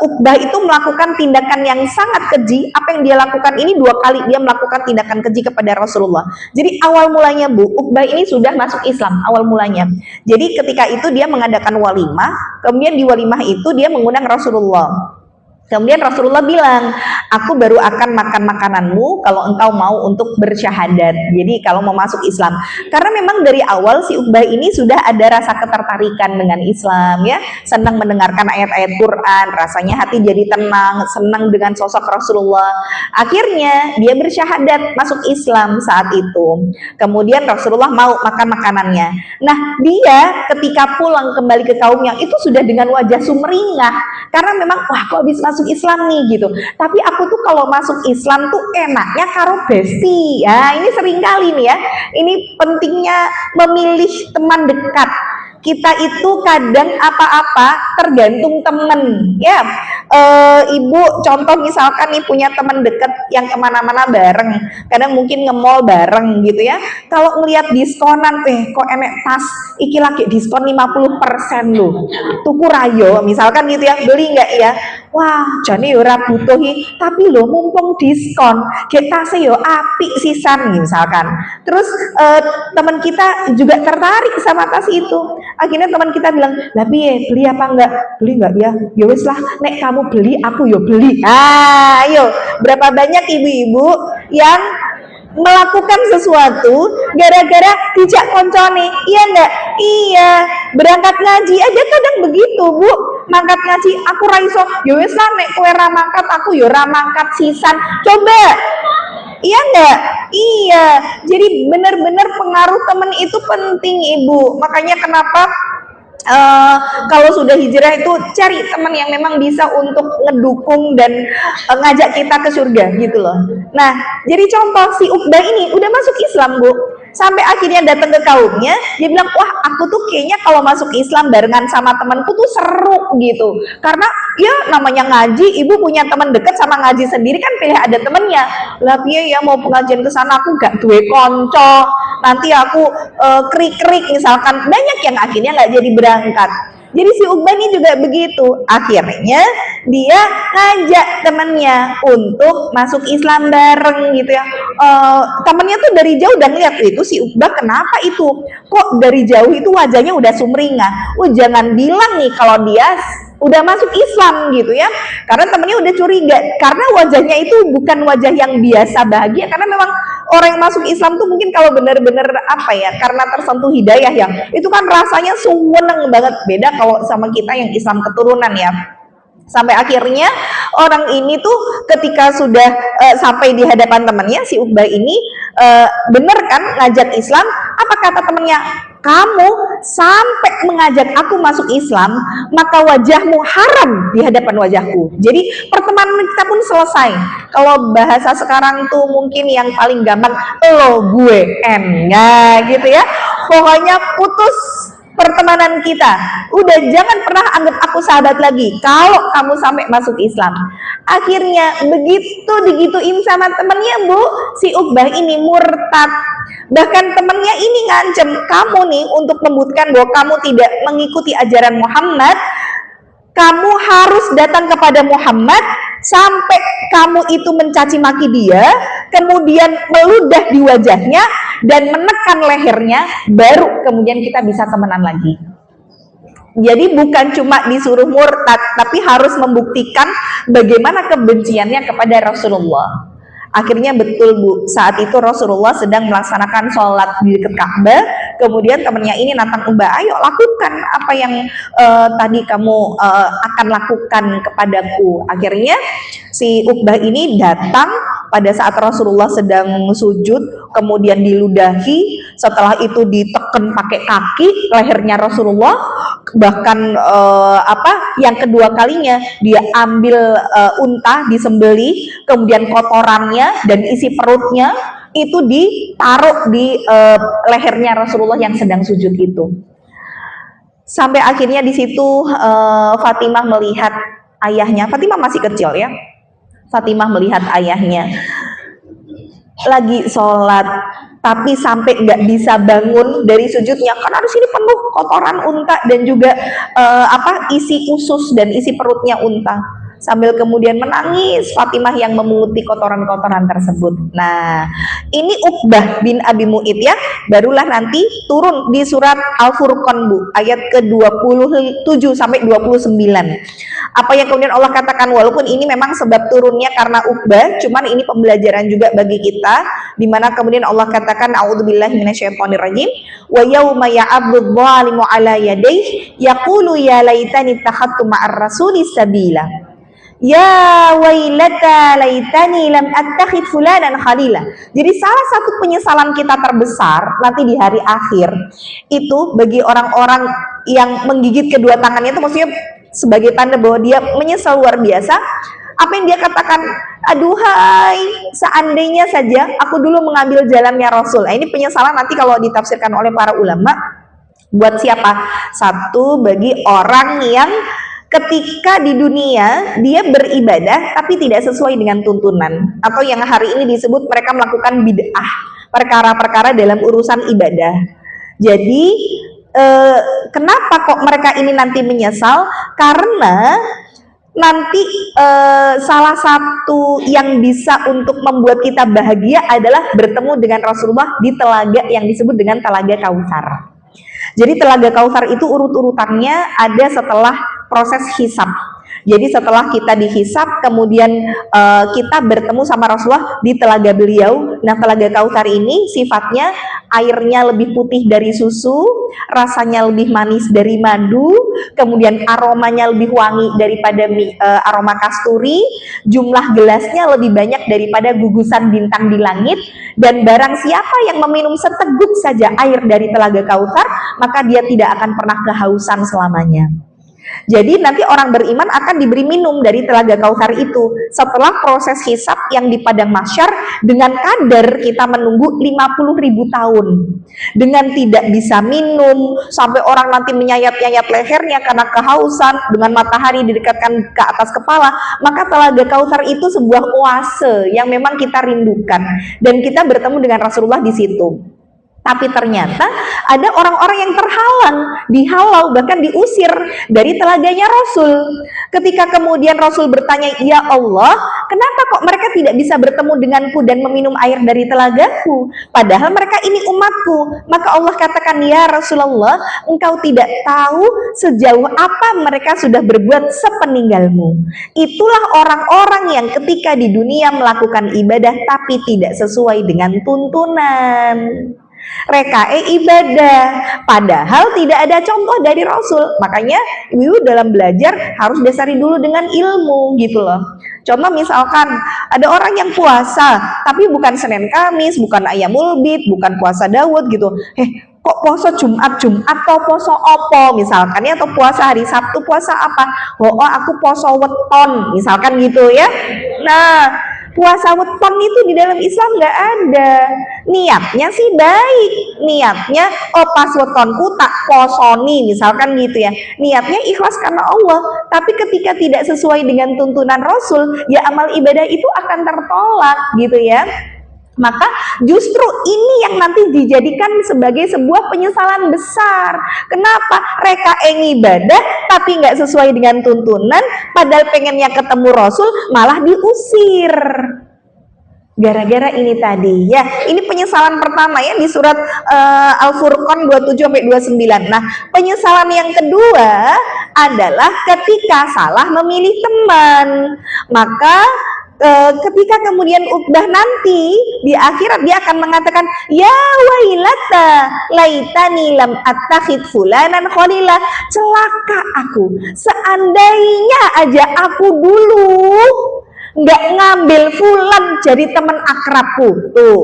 Uqbah itu melakukan tindakan yang sangat keji. Apa yang dia lakukan ini 2 kali dia melakukan tindakan keji kepada Rasulullah. Jadi awal mulanya Uqbah ini sudah masuk Islam awal mulanya. Jadi ketika itu dia mengadakan walimah. Kemudian di walimah itu dia mengundang Rasulullah. Kemudian Rasulullah bilang, aku baru akan makan makananmu kalau engkau mau untuk bersyahadat. Jadi kalau mau masuk Islam. Karena memang dari awal si Uqbah ini sudah ada rasa ketertarikan dengan Islam ya. Senang mendengarkan ayat-ayat Quran, rasanya hati jadi tenang, senang dengan sosok Rasulullah. Akhirnya dia bersyahadat masuk Islam saat itu. Kemudian Rasulullah mau makan makanannya. Nah, dia ketika pulang kembali ke kaumnya itu sudah dengan wajah sumringah. Karena memang wah kok habis masuk Islam nih gitu. Tapi aku tuh kalau masuk Islam tuh enaknya karo besti. Ya, ini sering kali nih ya. Ini pentingnya memilih teman dekat. Kita itu kadang apa-apa tergantung temen ya. Ibu contoh misalkan nih punya teman dekat yang kemana-mana bareng, kadang mungkin nge-mall bareng gitu ya. Kalau ngelihat diskonan kok enek tas iki lagi diskon 50% loh, tuku rayo misalkan gitu ya, beli nggak ya, wah jane yo ora butuh tapi lo mumpung diskon get tasnya yo apik sisan misalkan. Terus teman kita juga tertarik sama tas itu. Akhirnya teman kita bilang, lah piye, beli apa enggak? Beli enggak ya? Ya wis lah, nek kamu beli, aku yo beli. Ayo, berapa banyak ibu-ibu yang melakukan sesuatu gara-gara dijak koncone, iya enggak? Iya, berangkat ngaji aja kadang begitu, Bu. Mangkat ngaji, aku raiso, ya wis lah, nek kowe ra mangkat, aku yo ra mangkat sisan. Coba. Iya enggak? Iya. Jadi benar-benar pengaruh teman itu penting, Ibu. Makanya kenapa kalau sudah hijrah itu cari teman yang memang bisa untuk ngedukung dan ngajak kita ke surga gitu loh. Nah, jadi contoh si Uqbah ini udah masuk Islam, Bu. Sampai akhirnya datang ke kaumnya, dia bilang, wah aku tuh kayaknya kalau masuk Islam barengan sama temanku tuh seru gitu. Karena ya namanya ngaji, ibu punya teman dekat sama ngaji sendiri kan pilih ada temennya. Lah piye ya mau pengajian ke sana aku gak duwe konco, nanti aku krik-krik misalkan. Banyak yang akhirnya nggak jadi berangkat. Jadi si Uqbah ini juga begitu. Akhirnya dia ngajak temannya untuk masuk Islam bareng gitu ya. Temannya tuh dari jauh udah ngeliat itu si Uqbah kenapa itu? Kok dari jauh itu wajahnya udah sumringah. Jangan bilang nih kalau dia udah masuk Islam gitu ya. Karena temennya udah curiga. Karena wajahnya itu bukan wajah yang biasa bahagia. Karena memang orang yang masuk Islam tuh mungkin kalau benar-benar apa ya, karena tersentuh hidayah ya, itu kan rasanya seneng banget. Beda kalau sama kita yang Islam keturunan ya. Sampai akhirnya orang ini tuh ketika sudah sampai di hadapan temannya, si Uqbah ini bener kan ngajak Islam. Apa kata temannya? Kamu sampai mengajak aku masuk Islam, maka wajahmu haram di hadapan wajahku. Jadi pertemanan kita pun selesai. Kalau bahasa sekarang tuh mungkin yang paling gampang, lo gue ya gitu ya. Pokoknya putus pertemanan kita. Udah jangan pernah anggap aku sahabat lagi kalau kamu sampai masuk Islam. Akhirnya begitu digituin sama temennya, Bu, si Uqbah ini murtad. Bahkan temennya ini ngancem kamu nih untuk membuktikan bahwa kamu tidak mengikuti ajaran Muhammad, kamu harus datang kepada Muhammad sampai kamu itu mencaci maki dia, kemudian meludah di wajahnya dan menekan lehernya, baru kemudian kita bisa temenan lagi. Jadi bukan cuma disuruh murtad, tapi harus membuktikan bagaimana kebenciannya kepada Rasulullah. Akhirnya betul Bu, saat itu Rasulullah sedang melaksanakan sholat di dekat Ka'bah, kemudian temannya ini nantang Mbak, ayo lakukan apa yang tadi kamu akan lakukan kepadaku. Akhirnya si Uqbah ini datang pada saat Rasulullah sedang sujud, kemudian diludahi, setelah itu diteken pakai kaki lehernya Rasulullah, bahkan yang kedua kalinya dia ambil unta disembeli, kemudian kotorannya dan isi perutnya itu ditaruh di lehernya Rasulullah yang sedang sujud itu. Sampai akhirnya di situ Fatimah melihat ayahnya. Fatimah masih kecil ya. Fatimah melihat ayahnya lagi sholat, tapi sampai nggak bisa bangun dari sujudnya karena di sini penuh kotoran unta dan juga isi usus dan isi perutnya unta. Sambil kemudian menangis Fatimah yang memunguti kotoran-kotoran tersebut. Nah, ini Uqbah bin Abi Mu'id ya, barulah nanti turun di surat Al-Furqan Bu, ayat ke-27 sampai 29. Apa yang kemudian Allah katakan, walaupun ini memang sebab turunnya karena Uqbah, cuman ini pembelajaran juga bagi kita, di mana kemudian Allah katakan, a'udzubillahi minasyaitonirrajim, wa yauma ya'abdu dzalimu ala yadayhi yaqulu ya laitani takhattu ma'ar rasuli sabila. Ya wailata laitani lam attakhid fulanan khalila. Jadi salah satu penyesalan kita terbesar nanti di hari akhir itu bagi orang-orang yang menggigit kedua tangannya, itu maksudnya sebagai tanda bahwa dia menyesal luar biasa. Apa yang dia katakan, aduhai seandainya saja aku dulu mengambil jalannya Rasul. Nah, ini penyesalan nanti kalau ditafsirkan oleh para ulama buat siapa? Satu, bagi orang yang ketika di dunia dia beribadah tapi tidak sesuai dengan tuntunan, atau yang hari ini disebut mereka melakukan bid'ah, perkara-perkara dalam urusan ibadah. Jadi kenapa kok mereka ini nanti menyesal? Karena nanti salah satu yang bisa untuk membuat kita bahagia adalah bertemu dengan Rasulullah di telaga yang disebut dengan Telaga Kautsar. Jadi Telaga Kautsar itu urut-urutannya ada setelah proses hisab. Jadi setelah kita dihisab, kemudian kita bertemu sama Rasulullah di telaga beliau. Nah, Telaga Kautsar ini sifatnya airnya lebih putih dari susu, rasanya lebih manis dari madu, kemudian aromanya lebih wangi daripada aroma kasturi, jumlah gelasnya lebih banyak daripada gugusan bintang di langit, dan barang siapa yang meminum seteguk saja air dari Telaga Kautsar, maka dia tidak akan pernah kehausan selamanya. Jadi nanti orang beriman akan diberi minum dari Telaga Kautsar itu setelah proses hisab yang di padang mahsyar, dengan kadar kita menunggu 50.000 tahun dengan tidak bisa minum, sampai orang nanti menyayat-nyayat lehernya karena kehausan, dengan matahari didekatkan ke atas kepala. Maka Telaga Kautsar itu sebuah oase yang memang kita rindukan, dan kita bertemu dengan Rasulullah di situ. Tapi ternyata ada orang-orang yang terhalang, dihalau, bahkan diusir dari telaganya Rasul. Ketika kemudian Rasul bertanya, ya Allah, kenapa kok mereka tidak bisa bertemu denganku dan meminum air dari telagaku? Padahal mereka ini umatku. Maka Allah katakan, ya Rasulullah, engkau tidak tahu sejauh apa mereka sudah berbuat sepeninggalmu. Itulah orang-orang yang ketika di dunia melakukan ibadah tapi tidak sesuai dengan tuntunan. Rekae ibadah, padahal tidak ada contoh dari Rasul. Makanya ibu dalam belajar harus dasari dulu dengan ilmu gitu loh. Contoh misalkan ada orang yang puasa tapi bukan Senin Kamis, bukan Ayamul Bid, bukan puasa Daud gitu. Kok puasa Jumat atau puasa opo misalkan ya, atau puasa hari Sabtu puasa apa? Oh aku puasa weton misalkan gitu ya. Nah, puasa weton itu di dalam Islam nggak ada. Niatnya sih baik, niatnya pas wetonku tak posoni misalkan gitu ya, niatnya ikhlas karena Allah. Tapi ketika tidak sesuai dengan tuntunan Rasul, ya amal ibadah itu akan tertolak gitu ya. Maka justru ini yang nanti dijadikan sebagai sebuah penyesalan besar. Kenapa? Reka ibadah tapi nggak sesuai dengan tuntunan, padahal pengennya ketemu Rasul malah diusir. Gara-gara ini tadi ya, ini penyesalan pertama ya di surat Al-Furqan 27-29. Nah, penyesalan yang kedua adalah ketika salah memilih teman. Maka ketika kemudian Uqbah nanti di akhirat dia akan mengatakan, ya wailata laitani lam attakhid fulanan khalila, celaka aku, seandainya aja aku dulu nggak ngambil fulan jadi teman akrabku. Tuh,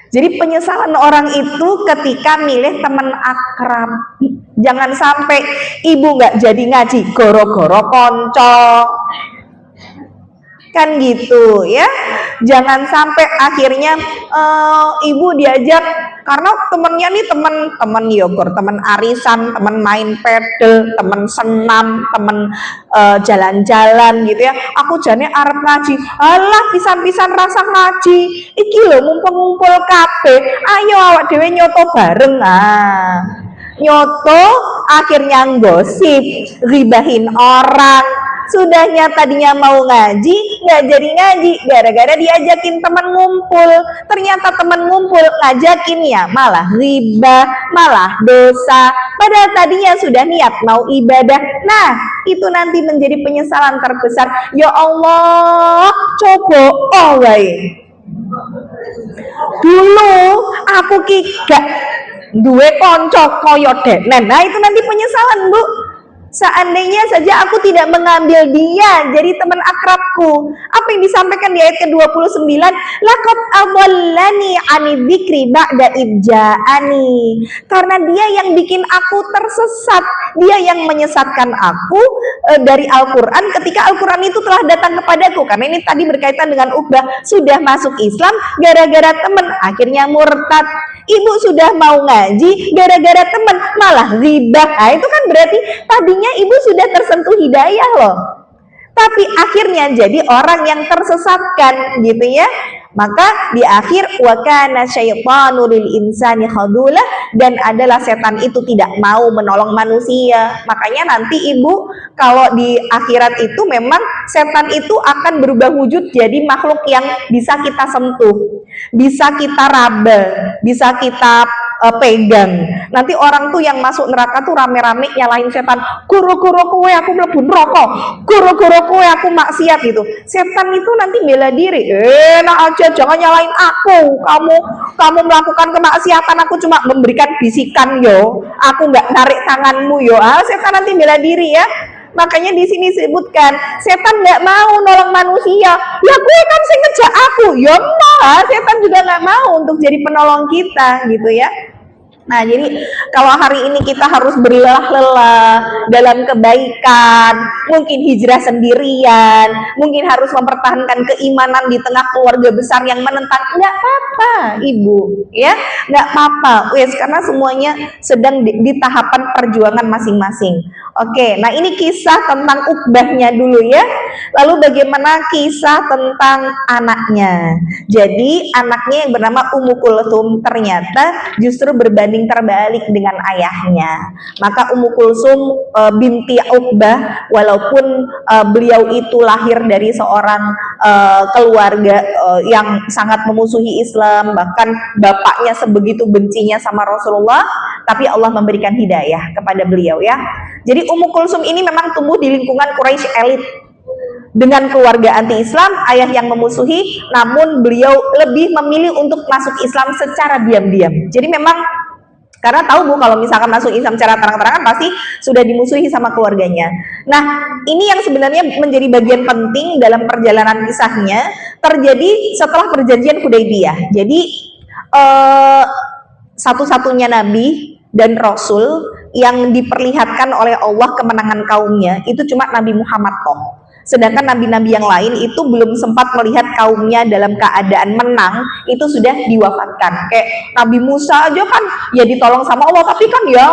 jadi penyesalan orang itu ketika milih teman akrab. Jangan sampai ibu nggak jadi ngaji goro-goro konco, kan gitu ya. Jangan sampai akhirnya ibu diajak karena temennya nih temen yogurt, temen arisan, temen main pedal, temen senam, temen jalan-jalan gitu ya. Aku jane arep ngaji, alah pisan-pisan rasa ngaji iki lho mumpung ngumpul kabeh, ayo awak dhewe nyoto bareng. Nyoto akhirnya gosip, ribahin orang. Sudahnya tadinya mau ngaji, nggak jadi ngaji, gara-gara diajakin teman ngumpul. Ternyata teman ngumpul ngajakin ya malah riba, malah dosa. Padahal tadinya sudah niat mau ibadah. Nah, itu nanti menjadi penyesalan terbesar. Ya Allah, coba dulu aku gak duwe konco koyo denen. Nah, itu nanti penyesalan, Bu. Seandainya saja aku tidak mengambil dia jadi teman akrabku. Apa yang disampaikan di ayat ke-29? Laqad adallani 'ani dzikri ba'da idja'ani. Karena dia yang bikin aku tersesat, dia yang menyesatkan aku dari Al-Qur'an ketika Al-Qur'an itu telah datang kepadaku. Karena ini tadi berkaitan dengan Uqbah, sudah masuk Islam gara-gara teman, akhirnya murtad. Ibu sudah mau ngaji gara-gara teman, malah riba. Nah, itu kan berarti tadinya ibu sudah tersentuh hidayah loh, tapi akhirnya jadi orang yang tersesatkan gitu ya. Maka di akhir wa kana syaitanu lil insani khadula, dan adalah setan itu tidak mau menolong manusia. Makanya nanti ibu kalau di akhirat itu memang setan itu akan berubah wujud jadi makhluk yang bisa kita sentuh, bisa kita raba, bisa kita pegang. Nanti orang tuh yang masuk neraka tuh rame-rame nyalahin setan, guru-guru kowe aku mlebu neraka, guru-guru kowe aku maksiat gitu. Setan itu nanti bela diri, enak aja, jangan nyalain aku, kamu melakukan kemaksiatan, aku cuma memberikan bisikan yo, aku nggak narik tanganmu yo. Setan nanti bela diri ya. Makanya di sini disebutkan setan nggak mau nolong manusia. Ya gue kan sing ngejak aku, ya mah setan juga nggak mau untuk jadi penolong kita gitu ya. Nah, jadi kalau hari ini kita harus berlelah-lelah dalam kebaikan, mungkin hijrah sendirian, mungkin harus mempertahankan keimanan di tengah keluarga besar yang menentang, nggak apa-apa ibu ya, nggak apa-apa wes, karena semuanya sedang di tahapan perjuangan masing-masing. Oke, nah ini kisah tentang Uqbahnya dulu ya. Lalu bagaimana kisah tentang anaknya? Jadi anaknya yang bernama Ummu Kulsum ternyata justru berbanding terbalik dengan ayahnya. Maka Ummu Kulsum binti Uqbah, walaupun beliau itu lahir dari seorang keluarga yang sangat memusuhi Islam, bahkan bapaknya sebegitu bencinya sama Rasulullah, tapi Allah memberikan hidayah kepada beliau ya. Jadi Ummu Kulsum ini memang tumbuh di lingkungan Quraisy elit dengan keluarga anti-Islam, ayah yang memusuhi, namun beliau lebih memilih untuk masuk Islam secara diam-diam. Jadi memang karena tahu Bu, kalau misalkan masuk Islam secara terang-terangan pasti sudah dimusuhi sama keluarganya. Nah, ini yang sebenarnya menjadi bagian penting dalam perjalanan kisahnya, terjadi setelah perjanjian Hudaybiyah. Jadi satu-satunya nabi dan rasul yang diperlihatkan oleh Allah kemenangan kaumnya itu cuma Nabi Muhammad toh. Sedangkan nabi-nabi yang lain itu belum sempat melihat kaumnya dalam keadaan menang, itu sudah diwafatkan. Kayak Nabi Musa aja kan ya ditolong sama Allah, tapi kan ya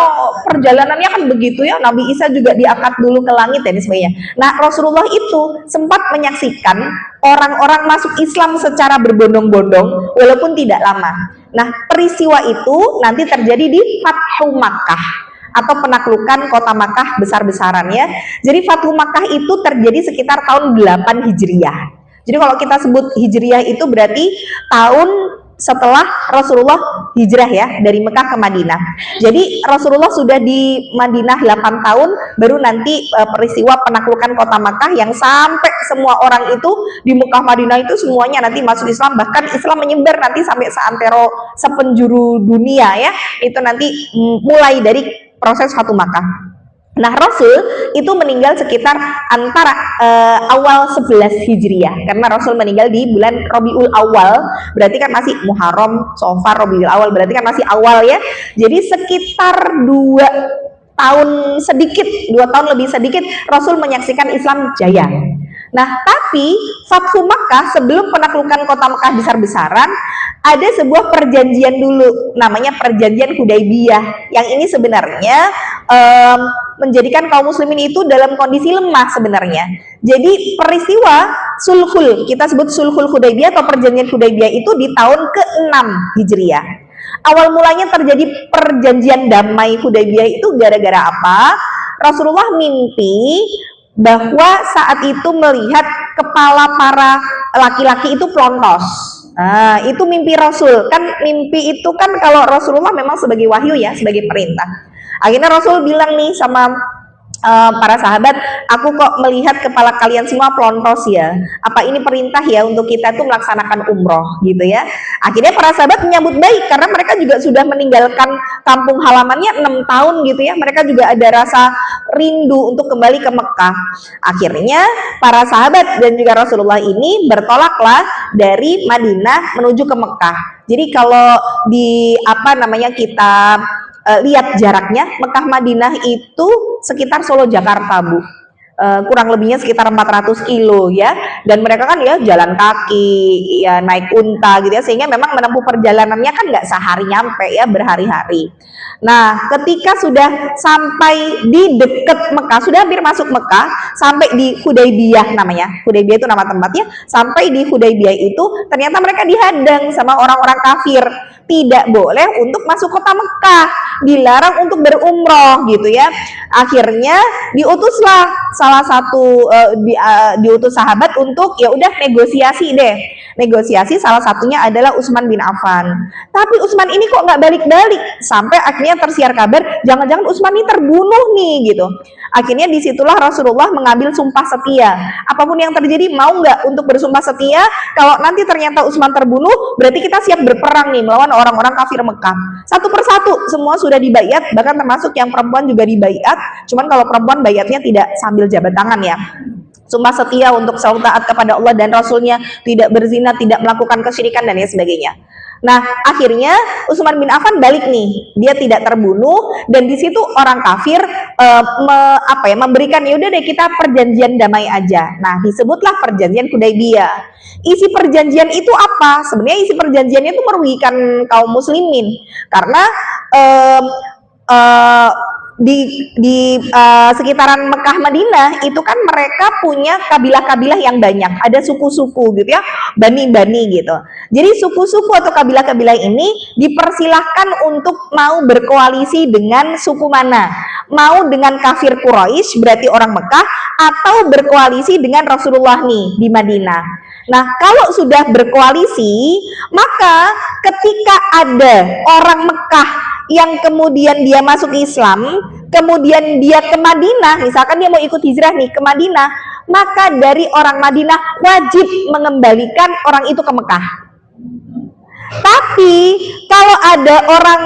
perjalanannya kan begitu ya. Nabi Isa juga diangkat dulu ke langit dan sebagainya. Nah, Rasulullah itu sempat menyaksikan orang-orang masuk Islam secara berbondong-bondong walaupun tidak lama. Nah, peristiwa itu nanti terjadi di Fathu Makkah atau penaklukan kota Makkah besar-besaran ya. Jadi Fathu Makkah itu terjadi sekitar tahun 8 Hijriah. Jadi kalau kita sebut Hijriah itu berarti tahun setelah Rasulullah hijrah ya dari Mekah ke Madinah. Jadi Rasulullah sudah di Madinah 8 tahun, baru nanti peristiwa penaklukan kota Makkah yang sampai semua orang itu di Mekah Madinah itu semuanya nanti masuk Islam, bahkan Islam menyebar nanti sampai seantero sepenjuru dunia ya. Itu nanti mulai dari proses Fathu Makkah. Nah, Rasul itu meninggal sekitar antara awal 11 Hijriah, karena Rasul meninggal di bulan Rabiul Awal, berarti kan masih Muharram, Safar, Rabiul Awal, berarti kan masih awal ya. Jadi sekitar 2 tahun sedikit, 2 tahun lebih sedikit Rasul menyaksikan Islam jaya. Nah, tapi Fathu Makkah sebelum penaklukan kota Makkah besar-besaran, ada sebuah perjanjian dulu, namanya perjanjian Hudaybiyah. Yang ini sebenarnya menjadikan kaum muslimin itu dalam kondisi lemah sebenarnya. Jadi peristiwa sulhul, kita sebut sulhul Hudaybiyah atau perjanjian Hudaybiyah itu di tahun ke-6 Hijriah. Awal mulanya terjadi perjanjian damai Hudaybiyah itu gara-gara apa? Rasulullah mimpi bahwa saat itu melihat kepala para laki-laki itu pelontos. Nah, itu mimpi Rasul. Kan mimpi itu kan kalau Rasulullah memang sebagai wahyu ya, sebagai perintah. Akhirnya Rasul bilang nih sama para sahabat, aku kok melihat kepala kalian semua pelontos ya, apa ini perintah ya untuk kita tuh melaksanakan umroh gitu ya. Akhirnya para sahabat menyambut baik karena mereka juga sudah meninggalkan kampung halamannya 6 tahun gitu ya, mereka juga ada rasa rindu untuk kembali ke Mekah. Akhirnya para sahabat dan juga Rasulullah ini bertolaklah dari Madinah menuju ke Mekah. Jadi kalau di kita lihat jaraknya, Mekah Madinah itu sekitar Solo Jakarta Bu, kurang lebihnya sekitar 400 kilo ya, dan mereka kan ya jalan kaki ya, naik unta gitu ya, sehingga memang menempuh perjalanannya kan nggak sehari nyampe ya, berhari-hari. Nah, ketika sudah sampai di dekat Mekah, sudah hampir masuk Mekah, sampai di Hudaybiyah namanya, Hudaybiyah itu nama tempatnya, sampai di Hudaybiyah itu ternyata mereka dihadang sama orang-orang kafir, tidak boleh untuk masuk kota Mekah, dilarang untuk berumroh gitu ya. Akhirnya diutuslah salah satu diutus sahabat untuk ya udah negosiasi deh. Negosiasi salah satunya adalah Utsman bin Affan. Tapi Utsman ini kok nggak balik-balik, sampai akhirnya tersiar kabar jangan-jangan Utsman ini terbunuh nih gitu. Akhirnya disitulah Rasulullah mengambil sumpah setia. Apapun yang terjadi mau nggak untuk bersumpah setia, kalau nanti ternyata Utsman terbunuh, berarti kita siap berperang nih melawan orang-orang kafir Mekah. Satu persatu semua sudah dibaiat, bahkan termasuk yang perempuan juga dibaiat. Cuman kalau perempuan baiatnya tidak sambil jabat tangan ya. Sumpah setia untuk selalu taat kepada Allah dan Rasulnya, tidak berzina, tidak melakukan kesyirikan dan lain sebagainya. Nah, akhirnya Utsman bin Affan balik nih, dia tidak terbunuh, dan di situ orang kafir memberikan ya udah deh kita perjanjian damai aja. Nah, disebutlah perjanjian Hudaybiyah. Isi perjanjian itu apa? Sebenarnya isi perjanjiannya itu merugikan kaum muslimin karena di sekitaran Mekah Madinah itu kan mereka punya kabilah-kabilah yang banyak, ada suku-suku gitu ya, bani-bani gitu. Jadi suku-suku atau kabilah-kabilah ini dipersilahkan untuk mau berkoalisi dengan suku mana, mau dengan kafir Quraisy berarti orang Mekah, atau berkoalisi dengan Rasulullah nih di Madinah. Nah, kalau sudah berkoalisi, maka ketika ada orang Mekah yang kemudian dia masuk Islam, kemudian dia ke Madinah, misalkan dia mau ikut hijrah nih ke Madinah, maka dari orang Madinah wajib mengembalikan orang itu ke Mekah. Tapi kalau ada orang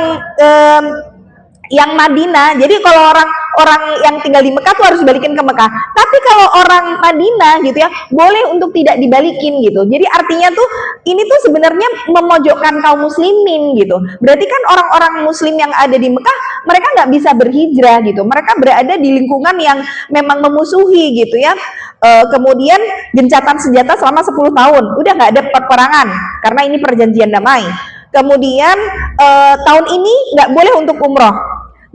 yang Madinah, jadi kalau orang yang tinggal di Mekah tuh harus balikin ke Mekah. Tapi kalau orang Madinah gitu ya, boleh untuk tidak dibalikin gitu. Jadi artinya tuh ini tuh sebenarnya memojokkan kaum muslimin gitu. Berarti kan orang-orang muslim yang ada di Mekah, mereka nggak bisa berhijrah gitu. Mereka berada di lingkungan yang memang memusuhi gitu ya. Kemudian gencatan senjata selama 10 tahun, udah nggak ada peperangan karena ini perjanjian damai. Kemudian tahun ini nggak boleh untuk umroh,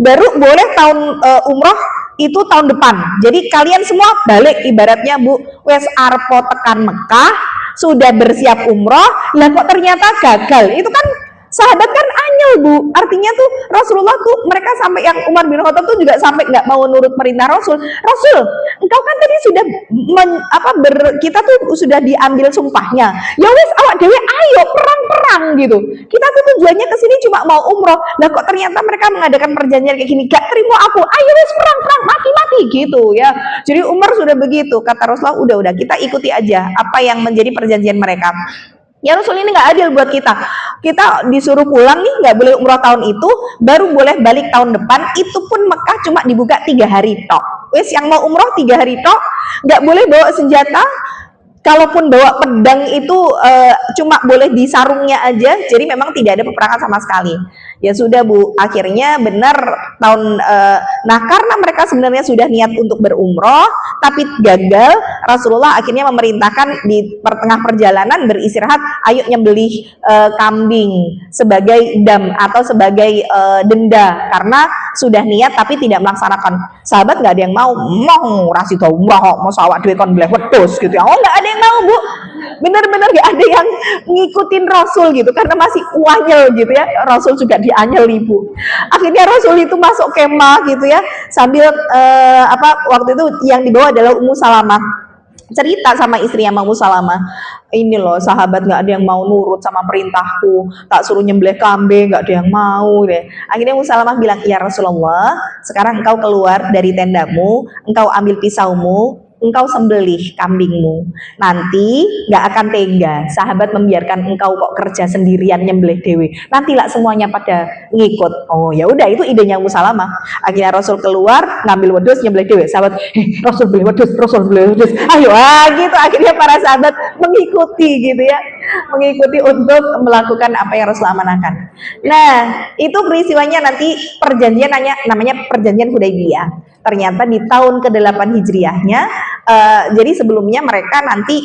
baru boleh tahun umroh itu tahun depan. Jadi kalian semua balik, ibaratnya Bu, wes arpo tekan Mekah, sudah bersiap umroh, lah kok ternyata gagal. Itu kan sahabat kan anyel Bu, artinya tuh Rasulullah tuh, mereka sampai yang Umar bin Khattab tuh juga sampai nggak mau nurut perintah Rasul. Rasul, engkau kan tadi sudah kita tuh sudah diambil sumpahnya, ya wes awak dewe ayo perang gitu. Kita tuh tujuannya kesini cuma mau umroh, lah kok ternyata mereka mengadakan perjanjian kayak gini, gak terima aku, ayo wes perang mati gitu ya. Jadi Umar sudah begitu, kata Rasulullah, udah kita ikuti aja apa yang menjadi perjanjian mereka. Ya Rasul, ini nggak adil buat kita. Kita disuruh pulang nih, nggak boleh umroh tahun itu, baru boleh balik tahun depan. Itu pun Mekah cuma dibuka 3 hari tok. Wes yang mau umroh 3 hari tok, nggak boleh bawa senjata. Kalaupun bawa pedang itu cuma boleh di sarungnya aja. Jadi memang tidak ada peperangan sama sekali. Ya sudah Bu, akhirnya benar tahun nah karena mereka sebenarnya sudah niat untuk berumroh tapi gagal, Rasulullah akhirnya memerintahkan di tengah perjalanan beristirahat, ayo nyembelih kambing sebagai dam atau sebagai denda karena sudah niat tapi tidak melaksanakan. Sahabat nggak ada yang mau rasi tau mau sawak duit kon bleh wedhus gitu ya. Oh, nggak ada yang mau Bu, bener-bener gak ada yang ngikutin Rasul gitu karena masih wanyel gitu ya. Rasul juga dianyel ibu. Akhirnya Rasul itu masuk kemah gitu ya, sambil waktu itu yang dibawa adalah Ummu Salamah, cerita sama istrinya Ummu Salamah, ini loh sahabat nggak ada yang mau nurut sama perintahku, tak suruh nyembelih kambing nggak ada yang mau deh. Akhirnya Ummu Salamah bilang, ya Rasulullah, sekarang engkau keluar dari tendamu, engkau ambil pisaumu, engkau sembelih kambingmu, nanti nggak akan tega sahabat membiarkan engkau kok kerja sendirian nyembelih dewe, nantilah semuanya pada ngikut. Oh ya udah, itu idenya Ummu Salamah. Akhirnya Rasul keluar ngambil wedhus nyembelih dewe, sahabat Rasul beli wedhus, ayo gitu. Akhirnya para sahabat mengikuti gitu ya, mengikuti untuk melakukan apa yang Rasul amanahkan. Nah itu peristiwanya nanti perjanjian namanya perjanjian Hudaybiyah. Ternyata di tahun ke-8 Hijriahnya, jadi sebelumnya mereka nanti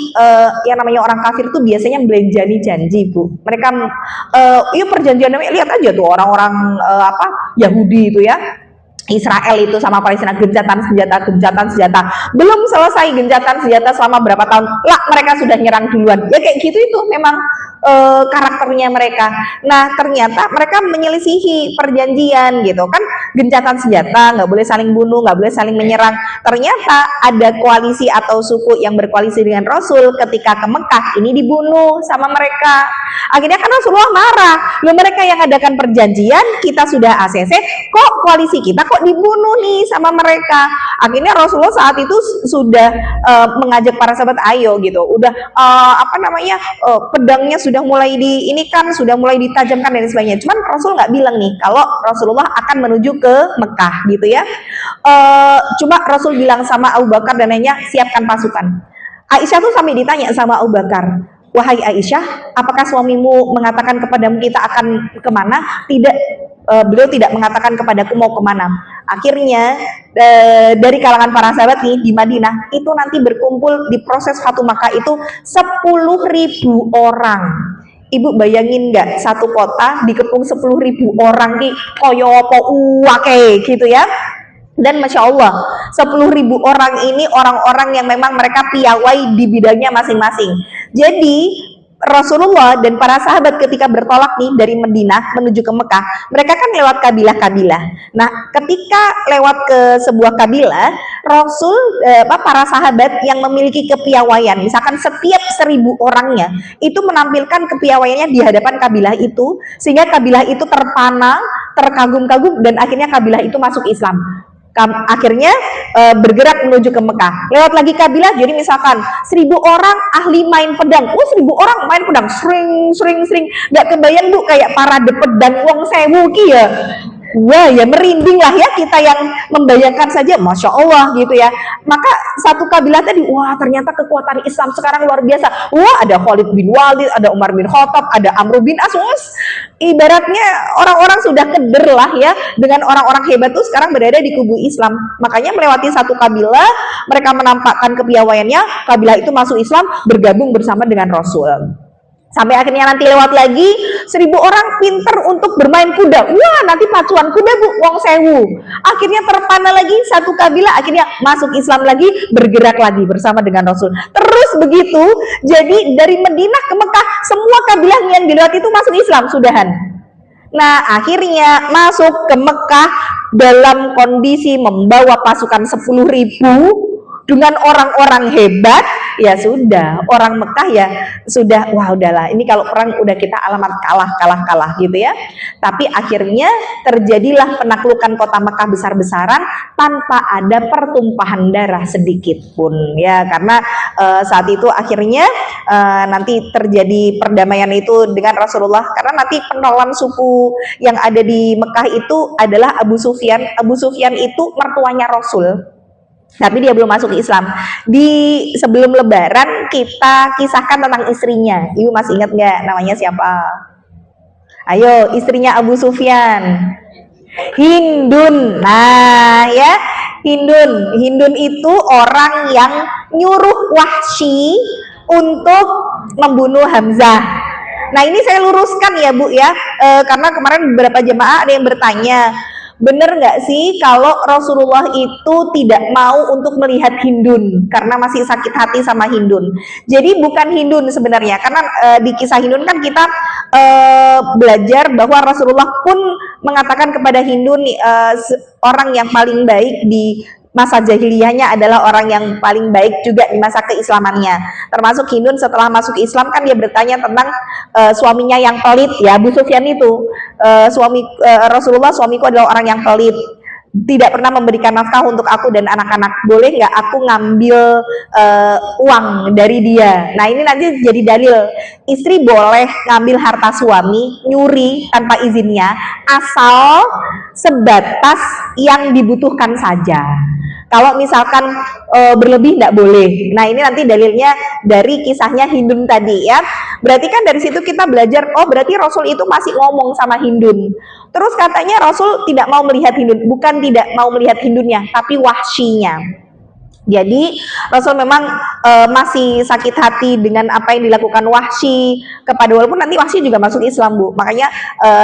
yang namanya orang kafir tuh biasanya belanjani janji Bu. Mereka yuk perjanjian, lihat aja tuh orang-orang Yahudi itu ya, Israel itu sama Palestina, gencatan senjata, belum selesai gencatan senjata selama berapa tahun, lah mereka sudah nyerang duluan. Ya kayak gitu, itu memang karakternya mereka. Nah ternyata mereka menyelisihi perjanjian gitu kan, gencatan senjata, nggak boleh saling bunuh, nggak boleh saling menyerang. Ternyata ada koalisi atau suku yang berkoalisi dengan Rasul ketika ke Mekah, ini dibunuh sama mereka. Akhirnya kan Rasulullah marah, loh mereka yang adakan perjanjian, kita sudah ACC, kok koalisi kita kok dibunuh nih sama mereka. Akhirnya Rasulullah saat itu sudah mengajak para sahabat, ayo gitu, udah pedangnya sudah mulai sudah mulai ditajamkan dan sebagainya. Cuman Rasul nggak bilang nih kalau Rasulullah akan menuju ke Mekah gitu ya. Cuma Rasul bilang sama Abu Bakar dan lainnya, siapkan pasukan. Aisyah tuh sampai ditanya sama Abu Bakar, wahai Aisyah, apakah suamimu mengatakan kepadamu kita akan kemana? Tidak, beliau tidak mengatakan kepadaku mau kemana. Akhirnya dari kalangan para sahabat nih di Madinah itu nanti berkumpul di proses Fatu Makkah itu 10.000 orang. Ibu bayangin nggak, satu kota dikepung 10.000 orang ki koyo apa uwake gitu ya. Dan Masya Allah 10.000 orang ini orang-orang yang memang mereka piawai di bidangnya masing-masing. Jadi Rasulullah dan para sahabat ketika bertolak nih dari Madinah menuju ke Mekah, mereka kan lewat kabilah-kabilah. Nah, ketika lewat ke sebuah kabilah, Rasul para sahabat yang memiliki kepiawaian, misalkan setiap 1.000 orangnya itu menampilkan kepiawaiannya di hadapan kabilah itu, sehingga kabilah itu terpana, terkagum-kagum, dan akhirnya kabilah itu masuk Islam. Akhirnya bergerak menuju ke Mekah. Lewat lagi kabilah, jadi misalkan 1.000 orang ahli main pedang. 1.000 orang main pedang, sering. Gak kebayang Bu, kayak parade pedang wong sewu ki ya. Wah ya merinding lah ya kita yang membayangkan saja, Masya Allah gitu ya. Maka satu kabilah tadi, wah ternyata kekuatan Islam sekarang luar biasa. Wah ada Khalid bin Walid, ada Umar bin Khattab, ada Amr bin As. Ibaratnya orang-orang sudah keder lah ya dengan orang-orang hebat tuh sekarang berada di kubu Islam. Makanya melewati satu kabilah, mereka menampakkan kepiawaiannya, kabilah itu masuk Islam, bergabung bersama dengan Rasul. Sampai akhirnya nanti lewat lagi 1.000 orang pinter untuk bermain kuda. Wah nanti pacuan kuda bu, wong sewu. Akhirnya terpana lagi satu kabilah, akhirnya masuk Islam lagi, bergerak lagi bersama dengan Rasul. Terus begitu, jadi dari Madinah ke Mekah, semua kabilah yang dilewati itu masuk Islam, sudahan. Nah akhirnya masuk ke Mekah dalam kondisi membawa pasukan 10.000 dengan orang-orang hebat. Ya sudah, orang Mekah ya sudah, wah udahlah, ini kalau perang udah kita alamat kalah gitu ya. Tapi akhirnya terjadilah penaklukan kota Mekah besar-besaran tanpa ada pertumpahan darah sedikit pun ya, karena saat itu akhirnya nanti terjadi perdamaian itu dengan Rasulullah, karena nanti pentolan suku yang ada di Mekah itu adalah Abu Sufyan. Abu Sufyan itu mertuanya Rasul, tapi dia belum masuk Islam. Di sebelum Lebaran kita kisahkan tentang istrinya. Ibu masih ingat nggak namanya siapa? Ayo, istrinya Abu Sufyan, Hindun. Nah ya, Hindun itu orang yang nyuruh Wahsy untuk membunuh Hamzah. Nah ini saya luruskan ya Bu ya, karena kemarin beberapa jemaah ada yang bertanya, bener nggak sih kalau Rasulullah itu tidak mau untuk melihat Hindun karena masih sakit hati sama Hindun? Jadi bukan Hindun sebenarnya, karena di kisah Hindun kan kita belajar bahwa Rasulullah pun mengatakan kepada Hindun, orang yang paling baik di masa jahiliyahnya adalah orang yang paling baik juga di masa keislamannya. Termasuk Hindun setelah masuk Islam kan dia bertanya tentang suaminya yang pelit ya, Abu Sufyan itu. Rasulullah, suamiku adalah orang yang pelit, tidak pernah memberikan nafkah untuk aku dan anak-anak, boleh nggak aku ngambil uang dari dia? Nah ini nanti jadi dalil, istri boleh ngambil harta suami, nyuri tanpa izinnya, asal sebatas yang dibutuhkan saja. Kalau misalkan berlebih tidak boleh. Nah ini nanti dalilnya dari kisahnya Hindun tadi ya. Berarti kan dari situ kita belajar, oh berarti Rasul itu masih ngomong sama Hindun. Terus katanya Rasul tidak mau melihat Hindun, bukan tidak mau melihat Hindunnya, tapi Wahsy-nya. Jadi Rasul memang masih sakit hati dengan apa yang dilakukan Wahsy kepada, walaupun nanti Wahsy juga masuk Islam Bu. Makanya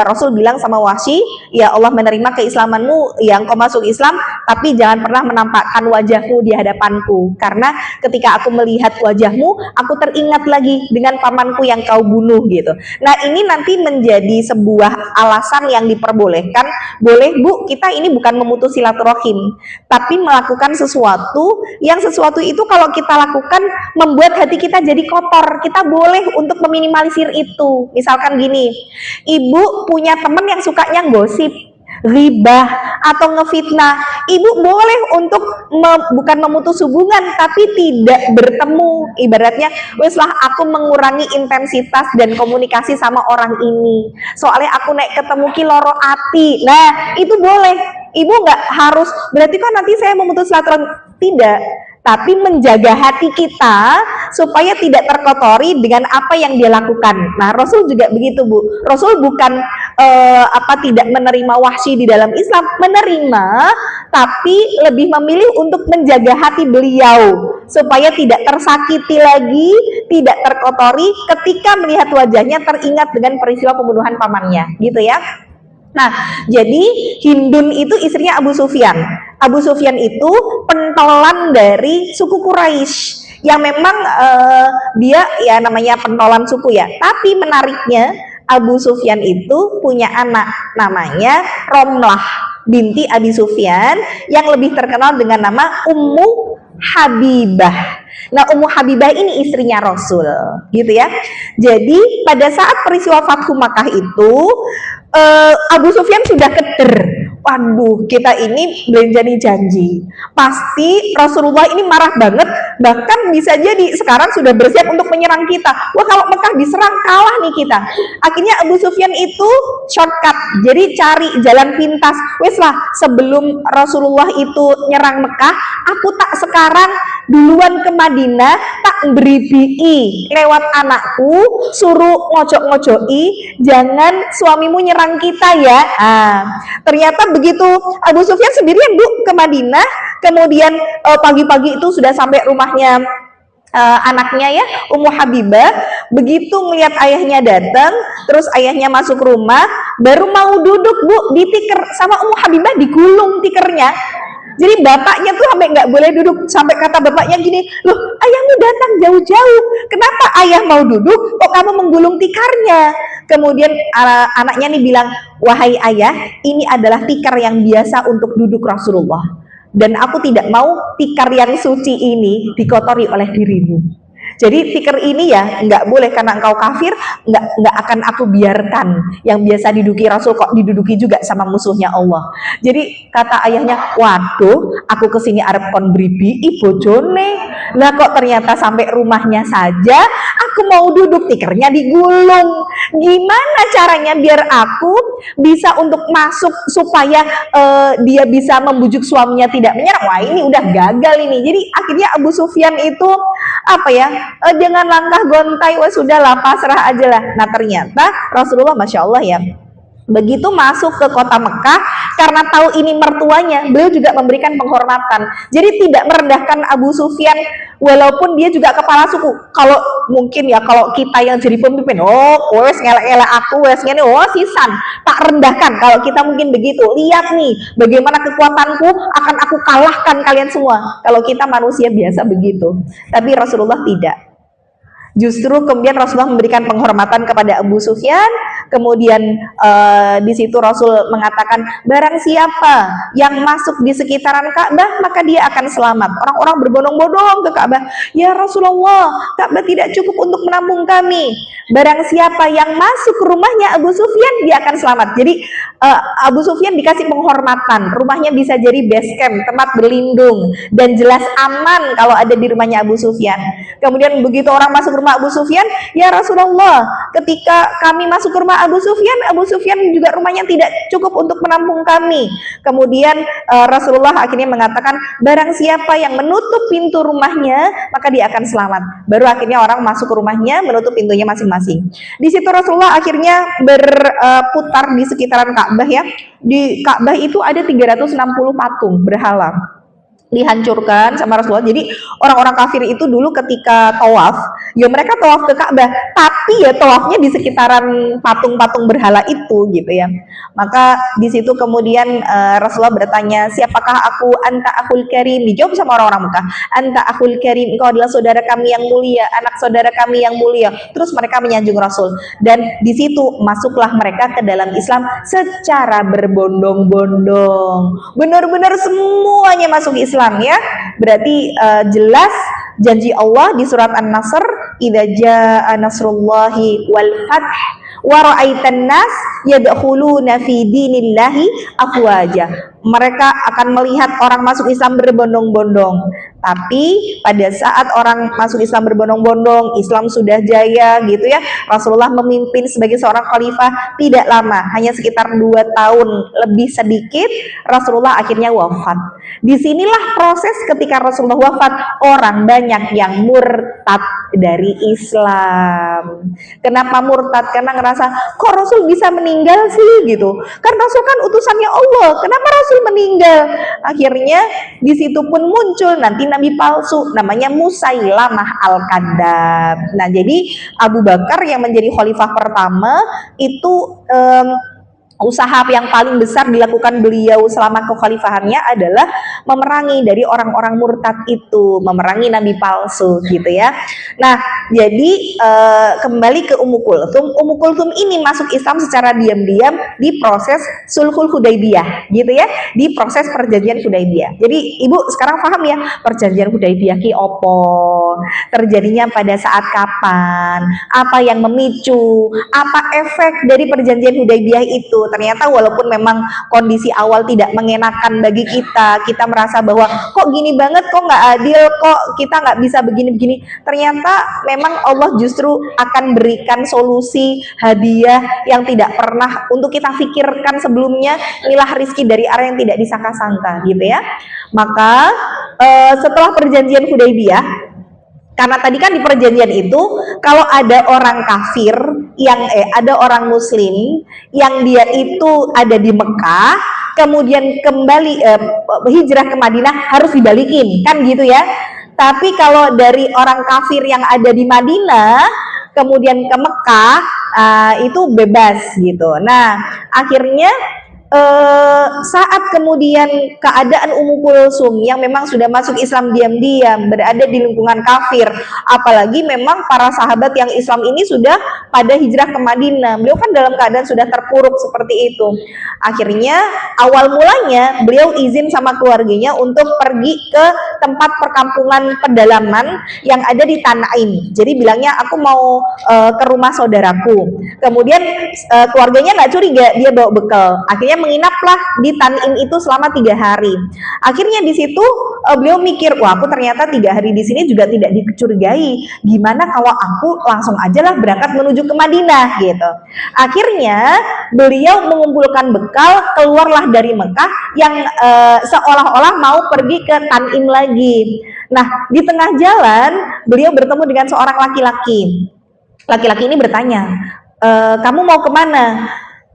Rasul bilang sama Wahsy, ya Allah menerima keislamanmu yang kau masuk Islam, tapi jangan pernah menampakkan wajahmu di hadapanku, karena ketika aku melihat wajahmu, aku teringat lagi dengan pamanku yang kau bunuh gitu. Nah ini nanti menjadi sebuah alasan yang diperbolehkan. Boleh Bu, kita ini bukan memutus silaturahim, tapi melakukan sesuatu yang sesuatu itu kalau kita lakukan membuat hati kita jadi kotor, kita boleh untuk meminimalisir itu. Misalkan gini, ibu punya teman yang sukanya gosip, ghibah atau ngefitnah, ibu boleh untuk bukan memutus hubungan tapi tidak bertemu. Ibaratnya weslah aku mengurangi intensitas dan komunikasi sama orang ini, soalnya aku naik ketemu ki loro ati. Nah itu boleh. Ibu nggak harus berarti kan nanti saya memutus silaturahmi, tidak, tapi menjaga hati kita supaya tidak terkotori dengan apa yang dia lakukan. Nah Rasul juga begitu Bu. Rasul bukan tidak menerima Wahsy di dalam Islam, menerima, tapi lebih memilih untuk menjaga hati beliau supaya tidak tersakiti lagi, tidak terkotori ketika melihat wajahnya teringat dengan peristiwa pembunuhan pamannya gitu ya. Nah, jadi Hindun itu istrinya Abu Sufyan. Abu Sufyan itu pentolan dari suku Quraisy yang memang dia ya namanya pentolan suku ya. Tapi menariknya Abu Sufyan itu punya anak namanya Romlah binti Abi Sufyan yang lebih terkenal dengan nama Ummu Habibah. Nah Ummu Habibah ini istrinya Rasul gitu ya. Jadi pada saat peristiwa Fathu Makkah itu Abu Sufyan sudah keder. waduh, kita ini belanjani janji. Pasti Rasulullah ini marah banget, bahkan bisa jadi sekarang sudah bersiap untuk menyerang kita. Wah, kalau Mekah diserang, kalah nih kita. Akhirnya Abu Sufyan itu shortcut, jadi cari jalan pintas. Wes lah, sebelum Rasulullah itu nyerang Mekah, aku tak sekarang duluan ke Madinah, tak beri BI lewat anakku, suruh ngojok-ngojoi, jangan suamimu nyerang kita ya. Ternyata begitu Abu Sufyan sendirian ke Madinah, kemudian pagi-pagi itu sudah sampai rumahnya anaknya ya, Ummu Habibah. Begitu melihat ayahnya datang, terus ayahnya masuk rumah, baru mau duduk Bu, di tikar sama Ummu Habibah, digulung tikernya. Jadi bapaknya tuh sampai nggak boleh duduk, sampai kata bapaknya gini, loh ayahmu datang jauh-jauh, kenapa ayah mau duduk, kok kamu menggulung tikarnya? Kemudian anaknya nih bilang, wahai ayah, ini adalah tikar yang biasa untuk duduk Rasulullah, dan aku tidak mau tikar yang suci ini dikotori oleh dirimu. Jadi tikar ini ya nggak boleh, karena engkau kafir, nggak akan aku biarkan yang biasa diduduki Rasul kok diduduki juga sama musuhnya Allah. Jadi kata ayahnya, waduh, aku kesini arep kon bribi bojone, lah kok ternyata sampai rumahnya saja aku mau duduk, tikernya digulung. Gimana caranya biar aku bisa untuk masuk supaya dia bisa membujuk suaminya tidak menyerang? Wah, ini udah gagal ini. Jadi akhirnya Abu Sufyan itu apa ya, dengan langkah gontai, wah sudahlah pasrah aja lah. Nah ternyata Rasulullah Masya Allah ya, begitu masuk ke kota Mekah, karena tahu ini mertuanya, beliau juga memberikan penghormatan. Jadi tidak merendahkan Abu Sufyan, walaupun dia juga kepala suku. Kalau mungkin ya, kalau kita yang jadi pemimpin, oh wes ngelak-ngelak aku, wes ngene, oh sisan, tak rendahkan. Kalau kita mungkin begitu, lihat nih bagaimana kekuatanku, akan aku kalahkan kalian semua. Kalau kita manusia biasa begitu, tapi Rasulullah tidak. Justru kemudian Rasulullah memberikan penghormatan kepada Abu Sufyan. Kemudian di situ Rasul mengatakan, barang siapa yang masuk di sekitaran Ka'bah maka dia akan selamat. Orang-orang berbondong-bondong ke Ka'bah, ya Rasulullah, Ka'bah tidak cukup untuk menampung kami. Barang siapa yang masuk ke rumahnya Abu Sufyan, dia akan selamat. Jadi Abu Sufyan dikasih penghormatan, rumahnya bisa jadi base camp, tempat berlindung, dan jelas aman kalau ada di rumahnya Abu Sufyan. Kemudian begitu orang masuk rumah Abu Sufyan, ya Rasulullah, ketika kami masuk ke rumah Abu Sufyan juga rumahnya tidak cukup untuk menampung kami. Kemudian Rasulullah akhirnya mengatakan, barang siapa yang menutup pintu rumahnya maka dia akan selamat. Baru akhirnya orang masuk ke rumahnya, menutup pintunya masing-masing. Di situ Rasulullah akhirnya berputar di sekitaran Ka'bah ya. Di Ka'bah itu ada 360 patung berhala, dihancurkan sama Rasulullah. Jadi orang-orang kafir itu dulu ketika tawaf, ya mereka tawaf ke Ka'bah, tapi ya tawafnya di sekitaran patung-patung berhala itu gitu ya. Maka di situ kemudian Rasulullah bertanya, siapakah aku? Anta akhul karim. Dijawab sama orang-orang Mekah, anta akhul karim, engkau adalah saudara kami yang mulia, anak saudara kami yang mulia. Terus mereka menyanjung Rasul, dan di situ masuklah mereka ke dalam Islam secara berbondong-bondong. Benar-benar semuanya masuk Islam ya. Berarti jelas janji Allah di surat An-Nasr, idza jaa nasrullahi wal fath wa ra'aitan nas yadkhuluna fi dinillahi afwaja. Mereka akan melihat orang masuk Islam berbondong-bondong. Tapi pada saat orang masuk Islam berbondong-bondong, Islam sudah jaya gitu ya, Rasulullah memimpin sebagai seorang khalifah tidak lama, hanya sekitar 2 tahun lebih sedikit, Rasulullah akhirnya wafat. Disinilah proses ketika Rasulullah wafat, orang banyak yang murtad dari Islam. Kenapa murtad? Karena ngerasa, kok Rasul bisa meninggal sih gitu. Kan Rasul kan utusannya Allah, kenapa Rasul meninggal? Akhirnya di situ pun muncul nanti nabi palsu namanya Musailamah Al-Kadzab. Nah, jadi Abu Bakar yang menjadi khalifah pertama itu usaha yang paling besar dilakukan beliau selama kekhalifahannya adalah memerangi dari orang-orang murtad itu, memerangi nabi palsu gitu ya. Nah, jadi kembali ke Ummu Kulthum. Ummu Kulthum ini masuk Islam secara diam-diam di proses Sulhul Hudaybiyah gitu ya, di proses perjanjian Hudaybiyah. Jadi ibu sekarang paham ya, perjanjian Hudaybiyah ki opo, terjadinya pada saat kapan, apa yang memicu, apa efek dari perjanjian Hudaybiyah itu. Ternyata walaupun memang kondisi awal tidak mengenakan bagi kita, kita merasa bahwa kok gini banget, kok nggak adil, kok kita nggak bisa begini-begini. Ternyata memang Allah justru akan berikan solusi, hadiah yang tidak pernah untuk kita pikirkan sebelumnya. Inilah rizki dari arah yang tidak disangka-sangka gitu ya. Maka setelah perjanjian Hudaybiyah, karena tadi kan di perjanjian itu kalau ada orang kafir yang ada orang muslim yang dia itu ada di Mekah kemudian kembali hijrah ke Madinah harus dibalikin kan gitu ya. Tapi kalau dari orang kafir yang ada di Madinah kemudian ke Mekah itu bebas gitu. Nah, akhirnya saat kemudian keadaan Ummu Kulsum yang memang sudah masuk Islam diam-diam berada di lingkungan kafir, apalagi memang para sahabat yang Islam ini sudah pada hijrah ke Madinah, beliau kan dalam keadaan sudah terpuruk seperti itu. Akhirnya awal mulanya beliau izin sama keluarganya untuk pergi ke tempat perkampungan pedalaman yang ada di Tanaim. Jadi bilangnya aku mau ke rumah saudaraku. Kemudian keluarganya nggak curiga, dia bawa bekal. Akhirnya menginaplah di Tanim itu selama 3 hari. Akhirnya di situ beliau mikir, wah aku ternyata 3 hari di sini juga tidak dicurigai. Gimana kalau aku langsung aja lah berangkat menuju ke Madinah gitu. Akhirnya beliau mengumpulkan bekal, keluarlah dari Mekah yang seolah-olah mau pergi ke Tanim lagi. Nah, di tengah jalan beliau bertemu dengan seorang laki-laki. Laki-laki ini bertanya, kamu mau kemana?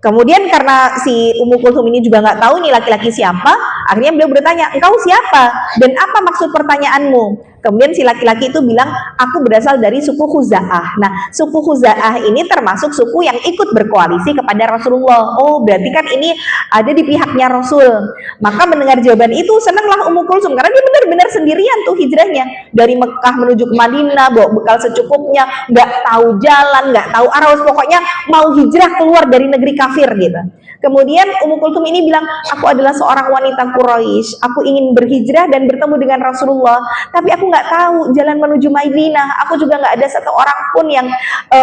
Kemudian karena si Ummu Kulsum ini juga nggak tahu nih laki-laki siapa, akhirnya beliau bertanya, engkau siapa? Dan apa maksud pertanyaanmu? Kemudian si laki-laki itu bilang, aku berasal dari suku Khuza'ah. Nah, suku Khuza'ah ini termasuk suku yang ikut berkoalisi kepada Rasulullah. Oh, berarti kan ini ada di pihaknya Rasul. Maka mendengar jawaban itu, senanglah Ummu Kulsum, karena dia benar-benar sendirian tuh hijrahnya. Dari Mekah menuju ke Madinah, bawa bekal secukupnya, nggak tahu jalan, nggak tahu arah, pokoknya mau hijrah keluar dari negeri kafir gitu. Kemudian Ummu Kulsum ini bilang, aku adalah seorang wanita Quraisy, aku ingin berhijrah dan bertemu dengan Rasulullah, tapi aku nggak tahu jalan menuju Madinah, aku juga nggak ada satu orang pun yang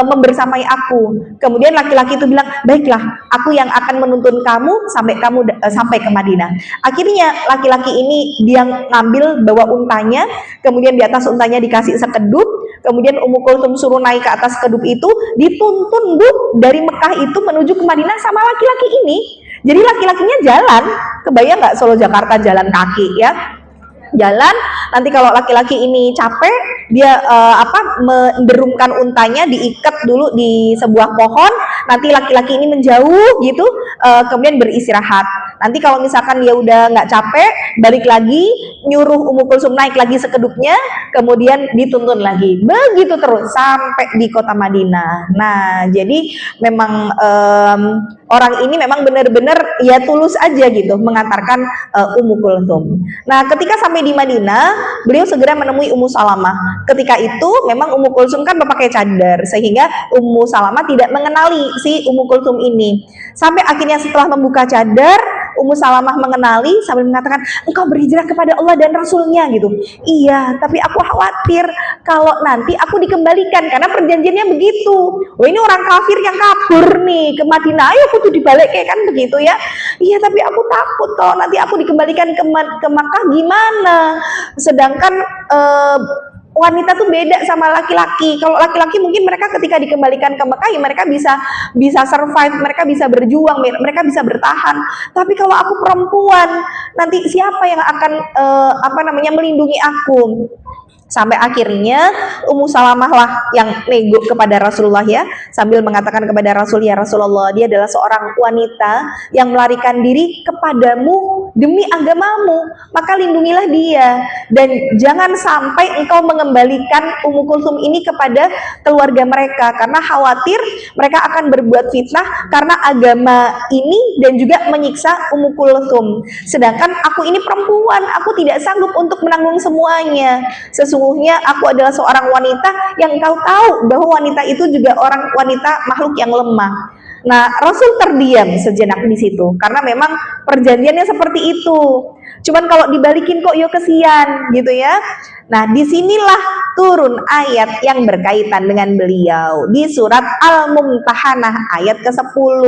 membersamai aku. Kemudian laki-laki itu bilang, baiklah, aku yang akan menuntun kamu sampai ke Madinah. Akhirnya laki-laki ini dia ngambil bawa untanya, kemudian di atas untanya dikasih sekedup, kemudian Ummu Kulsum suruh naik ke atas kedup itu, dituntun dari Mekah itu menuju ke Madinah sama laki-laki ini. Jadi laki-lakinya jalan, kebayang nggak Solo Jakarta jalan kaki ya? Jalan, nanti kalau laki-laki ini capek, dia menderumkan untanya, diikat dulu di sebuah pohon, nanti laki-laki ini menjauh gitu, kemudian beristirahat. Nanti kalau misalkan dia udah nggak capek, balik lagi, nyuruh Ummu Kulsum naik lagi sekedupnya, kemudian dituntun lagi. Begitu terus sampai di kota Madinah. Nah, jadi memang orang ini memang benar-benar ya tulus aja gitu mengantarkan Ummu Kulsum. Nah, ketika sampai di Madinah, beliau segera menemui Ummu Salamah. Ketika itu memang Ummu Kulsum kan memakai cadar, sehingga Ummu Salamah tidak mengenali si Ummu Kulsum ini. Sampai akhirnya setelah membuka cadar, Ummu Salamah mengenali sambil mengatakan, engkau berhijrah kepada Allah dan Rasulnya gitu. Iya, tapi aku khawatir kalau nanti aku dikembalikan karena perjanjiannya begitu. Wah, ini orang kafir yang kabur nih ke Madinah, ayo aku tuh dibalik kayak kan begitu ya. Iya, tapi aku takut kalau nanti aku dikembalikan ke Makkah gimana. Sedangkan wanita tuh beda sama laki-laki. Kalau laki-laki mungkin mereka ketika dikembalikan ke Mekah ya mereka bisa survive, mereka bisa berjuang, mereka bisa bertahan. Tapi kalau aku perempuan, nanti siapa yang akan melindungi aku? Sampai akhirnya Ummu Salamah lah yang nego kepada Rasulullah ya, sambil mengatakan kepada Rasul, ya Rasulullah, dia adalah seorang wanita yang melarikan diri kepadamu demi agamamu, maka lindungilah dia dan jangan sampai engkau mengembalikan Ummu Kulsum ini kepada keluarga mereka, karena khawatir mereka akan berbuat fitnah karena agama ini dan juga menyiksa Ummu Kulsum. Sedangkan aku ini perempuan, aku tidak sanggup untuk menanggung semuanya. Sesungguhnya aku adalah seorang wanita yang engkau tahu bahwa wanita itu juga wanita makhluk yang lemah. Nah, Rasul terdiam sejenak di situ karena memang perjanjiannya seperti itu. Cuman kalau dibalikin kok yo kesian gitu ya. Nah, disinilah turun ayat yang berkaitan dengan beliau di surat Al-Mumtahanah ayat ke-10,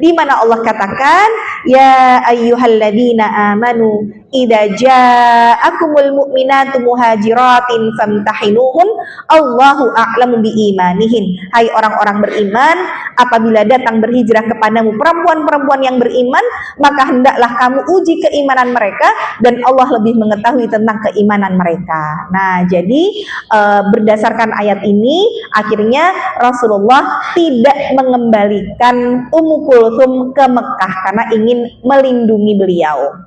di mana Allah katakan, ya ayyuhalladzina amanu idza ja'akumul mu'minatu muhajiratin famtahinuhun Allahu a'lamu biimanihin. Hai orang-orang beriman, apabila datang berhijrah kepadamu perempuan-perempuan yang beriman, maka hendaklah kamu uji keimanan mereka, dan Allah lebih mengetahui tentang keimanan mereka. Nah, jadi berdasarkan ayat ini akhirnya Rasulullah tidak mengembalikan Ummu Kulsum ke Mekah karena ingin melindungi beliau.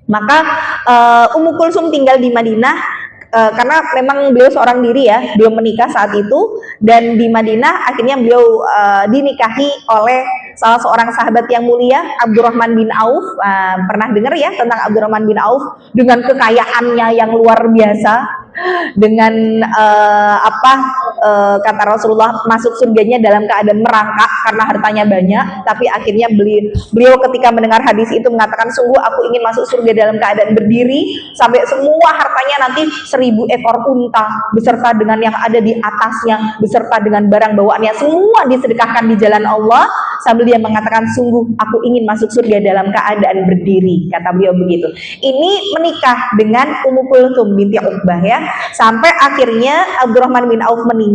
Maka Ummu Kulsum tinggal di Madinah karena memang beliau seorang diri ya, belum menikah saat itu, dan di Madinah akhirnya beliau dinikahi oleh salah seorang sahabat yang mulia, Abdurrahman bin Auf. Pernah dengar ya tentang Abdurrahman bin Auf dengan kekayaannya yang luar biasa, dengan kata Rasulullah masuk surganya dalam keadaan merangkak karena hartanya banyak. Tapi akhirnya beliau ketika mendengar hadis itu mengatakan, sungguh aku ingin masuk surga dalam keadaan berdiri, sampai semua hartanya nanti 1000 ekor unta beserta dengan yang ada di atasnya, beserta dengan barang bawaannya, semua disedekahkan di jalan Allah, sambil dia mengatakan, sungguh aku ingin masuk surga dalam keadaan berdiri, kata beliau begitu. Ini menikah dengan Ummu Kulsum binti Uqbah ya, sampai akhirnya Abdurrahman bin Auf meninggal.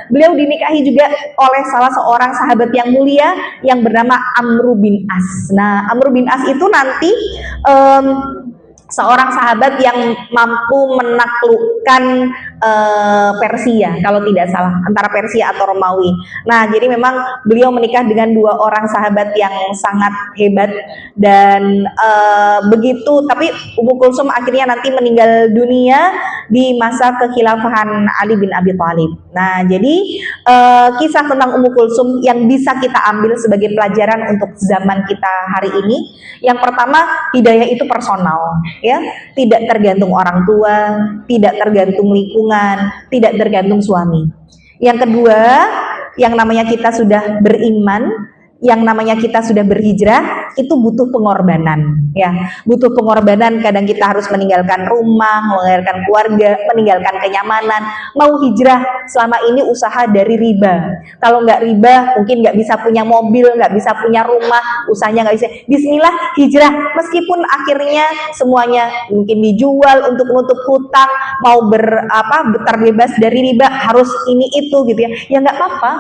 Beliau dinikahi juga oleh salah seorang sahabat yang mulia yang bernama Amr bin As. Nah, Amr bin As itu nanti seorang sahabat yang mampu menaklukkan Persia, kalau tidak salah, antara Persia atau Romawi. Nah, jadi memang beliau menikah dengan 2 orang sahabat yang sangat hebat, dan begitu. Tapi Ummu Kulsum akhirnya nanti meninggal dunia di masa kekhilafahan Ali bin Abi Thalib. Nah, jadi kisah tentang Ummu Kulsum yang bisa kita ambil sebagai pelajaran untuk zaman kita hari ini. Yang pertama, hidayah itu personal, ya, tidak tergantung orang tua, tidak tergantung lingkungan, tidak tergantung suami. Yang kedua, yang namanya kita sudah beriman, yang namanya kita sudah berhijrah, itu butuh pengorbanan, ya, butuh pengorbanan. Kadang kita harus meninggalkan rumah, meninggalkan keluarga, meninggalkan kenyamanan. Mau hijrah selama ini usaha dari riba. Kalau nggak riba, mungkin nggak bisa punya mobil, nggak bisa punya rumah, usahanya nggak bisa. Bismillah hijrah, meskipun akhirnya semuanya mungkin dijual untuk menutup hutang, mau terbebas dari riba, harus ini itu gitu ya. Ya nggak apa-apa.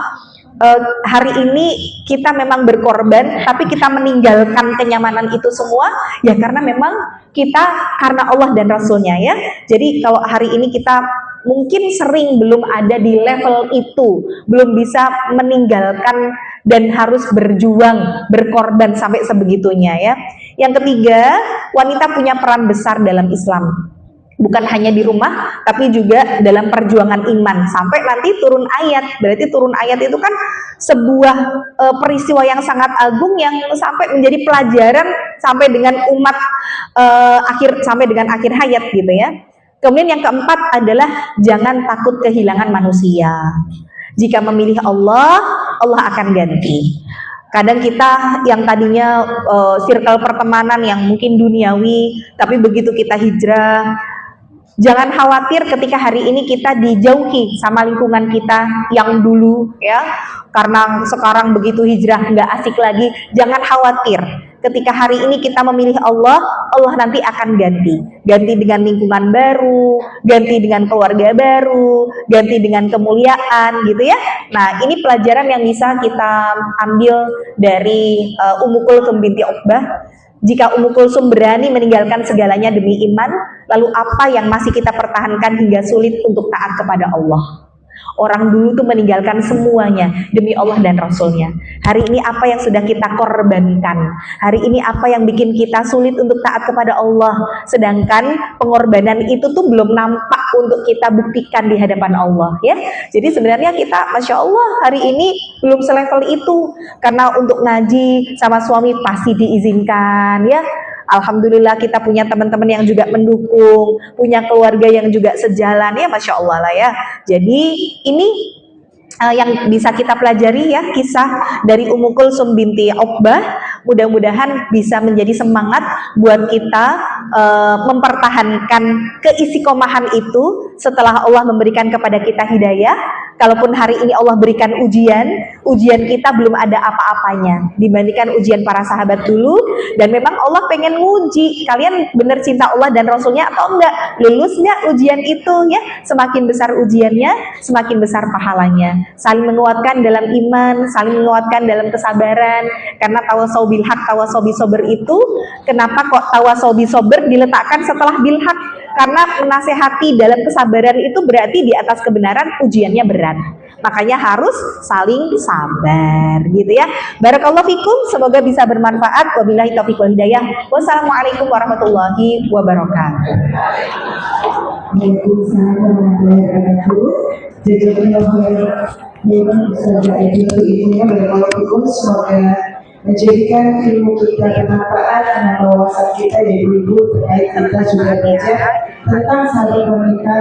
Hari ini kita memang berkorban, tapi kita meninggalkan kenyamanan itu semua ya karena memang kita karena Allah dan Rasulnya ya. Jadi kalau hari ini kita mungkin sering belum ada di level itu, belum bisa meninggalkan dan harus berjuang, berkorban sampai sebegitunya ya. Yang ketiga, wanita punya peran besar dalam Islam. Bukan hanya di rumah, tapi juga dalam perjuangan iman sampai nanti turun ayat. Berarti turun ayat itu kan sebuah peristiwa yang sangat agung yang sampai menjadi pelajaran sampai dengan umat sampai dengan akhir hayat gitu ya. Kemudian yang keempat adalah jangan takut kehilangan manusia. Jika memilih Allah, Allah akan ganti. Kadang kita yang tadinya circle pertemanan yang mungkin duniawi, tapi begitu kita hijrah, jangan khawatir ketika hari ini kita dijauhi sama lingkungan kita yang dulu ya, karena sekarang begitu hijrah nggak asik lagi. Jangan khawatir, ketika hari ini kita memilih Allah, Allah nanti akan ganti dengan lingkungan baru, ganti dengan keluarga baru, ganti dengan kemuliaan gitu ya. Nah, ini pelajaran yang bisa kita ambil dari Ummu Kulsum binti Uqbah. Jika Ummu Kulsum berani meninggalkan segalanya demi iman, lalu apa yang masih kita pertahankan hingga sulit untuk taat kepada Allah? Orang dulu tuh meninggalkan semuanya demi Allah dan Rasulnya. Hari ini apa yang sudah kita korbankan? Hari ini apa yang bikin kita sulit untuk taat kepada Allah? Sedangkan pengorbanan itu tuh belum nampak untuk kita buktikan di hadapan Allah ya. Jadi sebenarnya kita Masya Allah hari ini belum selevel itu. Karena untuk ngaji sama suami pasti diizinkan ya. Alhamdulillah kita punya teman-teman yang juga mendukung, punya keluarga yang juga sejalan ya, Masya Allah lah ya. Jadi ini yang bisa kita pelajari ya, kisah dari Ummu Kulsum binti Uqbah. Mudah-mudahan bisa menjadi semangat buat kita mempertahankan keistiqomahan itu setelah Allah memberikan kepada kita hidayah. Kalaupun hari ini Allah berikan ujian kita belum ada apa-apanya dibandingkan ujian para sahabat dulu. Dan memang Allah pengen nguji kalian bener cinta Allah dan Rasulnya atau enggak, lulus enggak ujian itu ya. Semakin besar ujiannya, semakin besar pahalanya. Saling menguatkan dalam iman, saling menguatkan dalam kesabaran. Karena tawasau bil haq, tawasau bis sabr itu, kenapa kok tawasau bis sabr diletakkan setelah bil haq? Karena menasehati dalam kesabaran itu berarti di atas kebenaran ujiannya berat. Makanya harus saling sabar gitu ya. Barakallahu fikum, semoga bisa bermanfaat. Wabillahi taufiq wal hidayah. Wassalamualaikum warahmatullahi wabarakatuh. Waalaikumsalam warahmatullahi wabarakatuh. Jazakallahu khairan. Memang Ustazah Edi ilmunya barakallahu fikum, semoga menjadikan ilmu kita bermanfaat, menambah wawasan kita dari ibu terkait kita juga belajar tentang sahabat wanita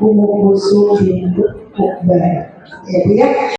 Ummu Kulsum binti Uqbah. Ya, Bu ya.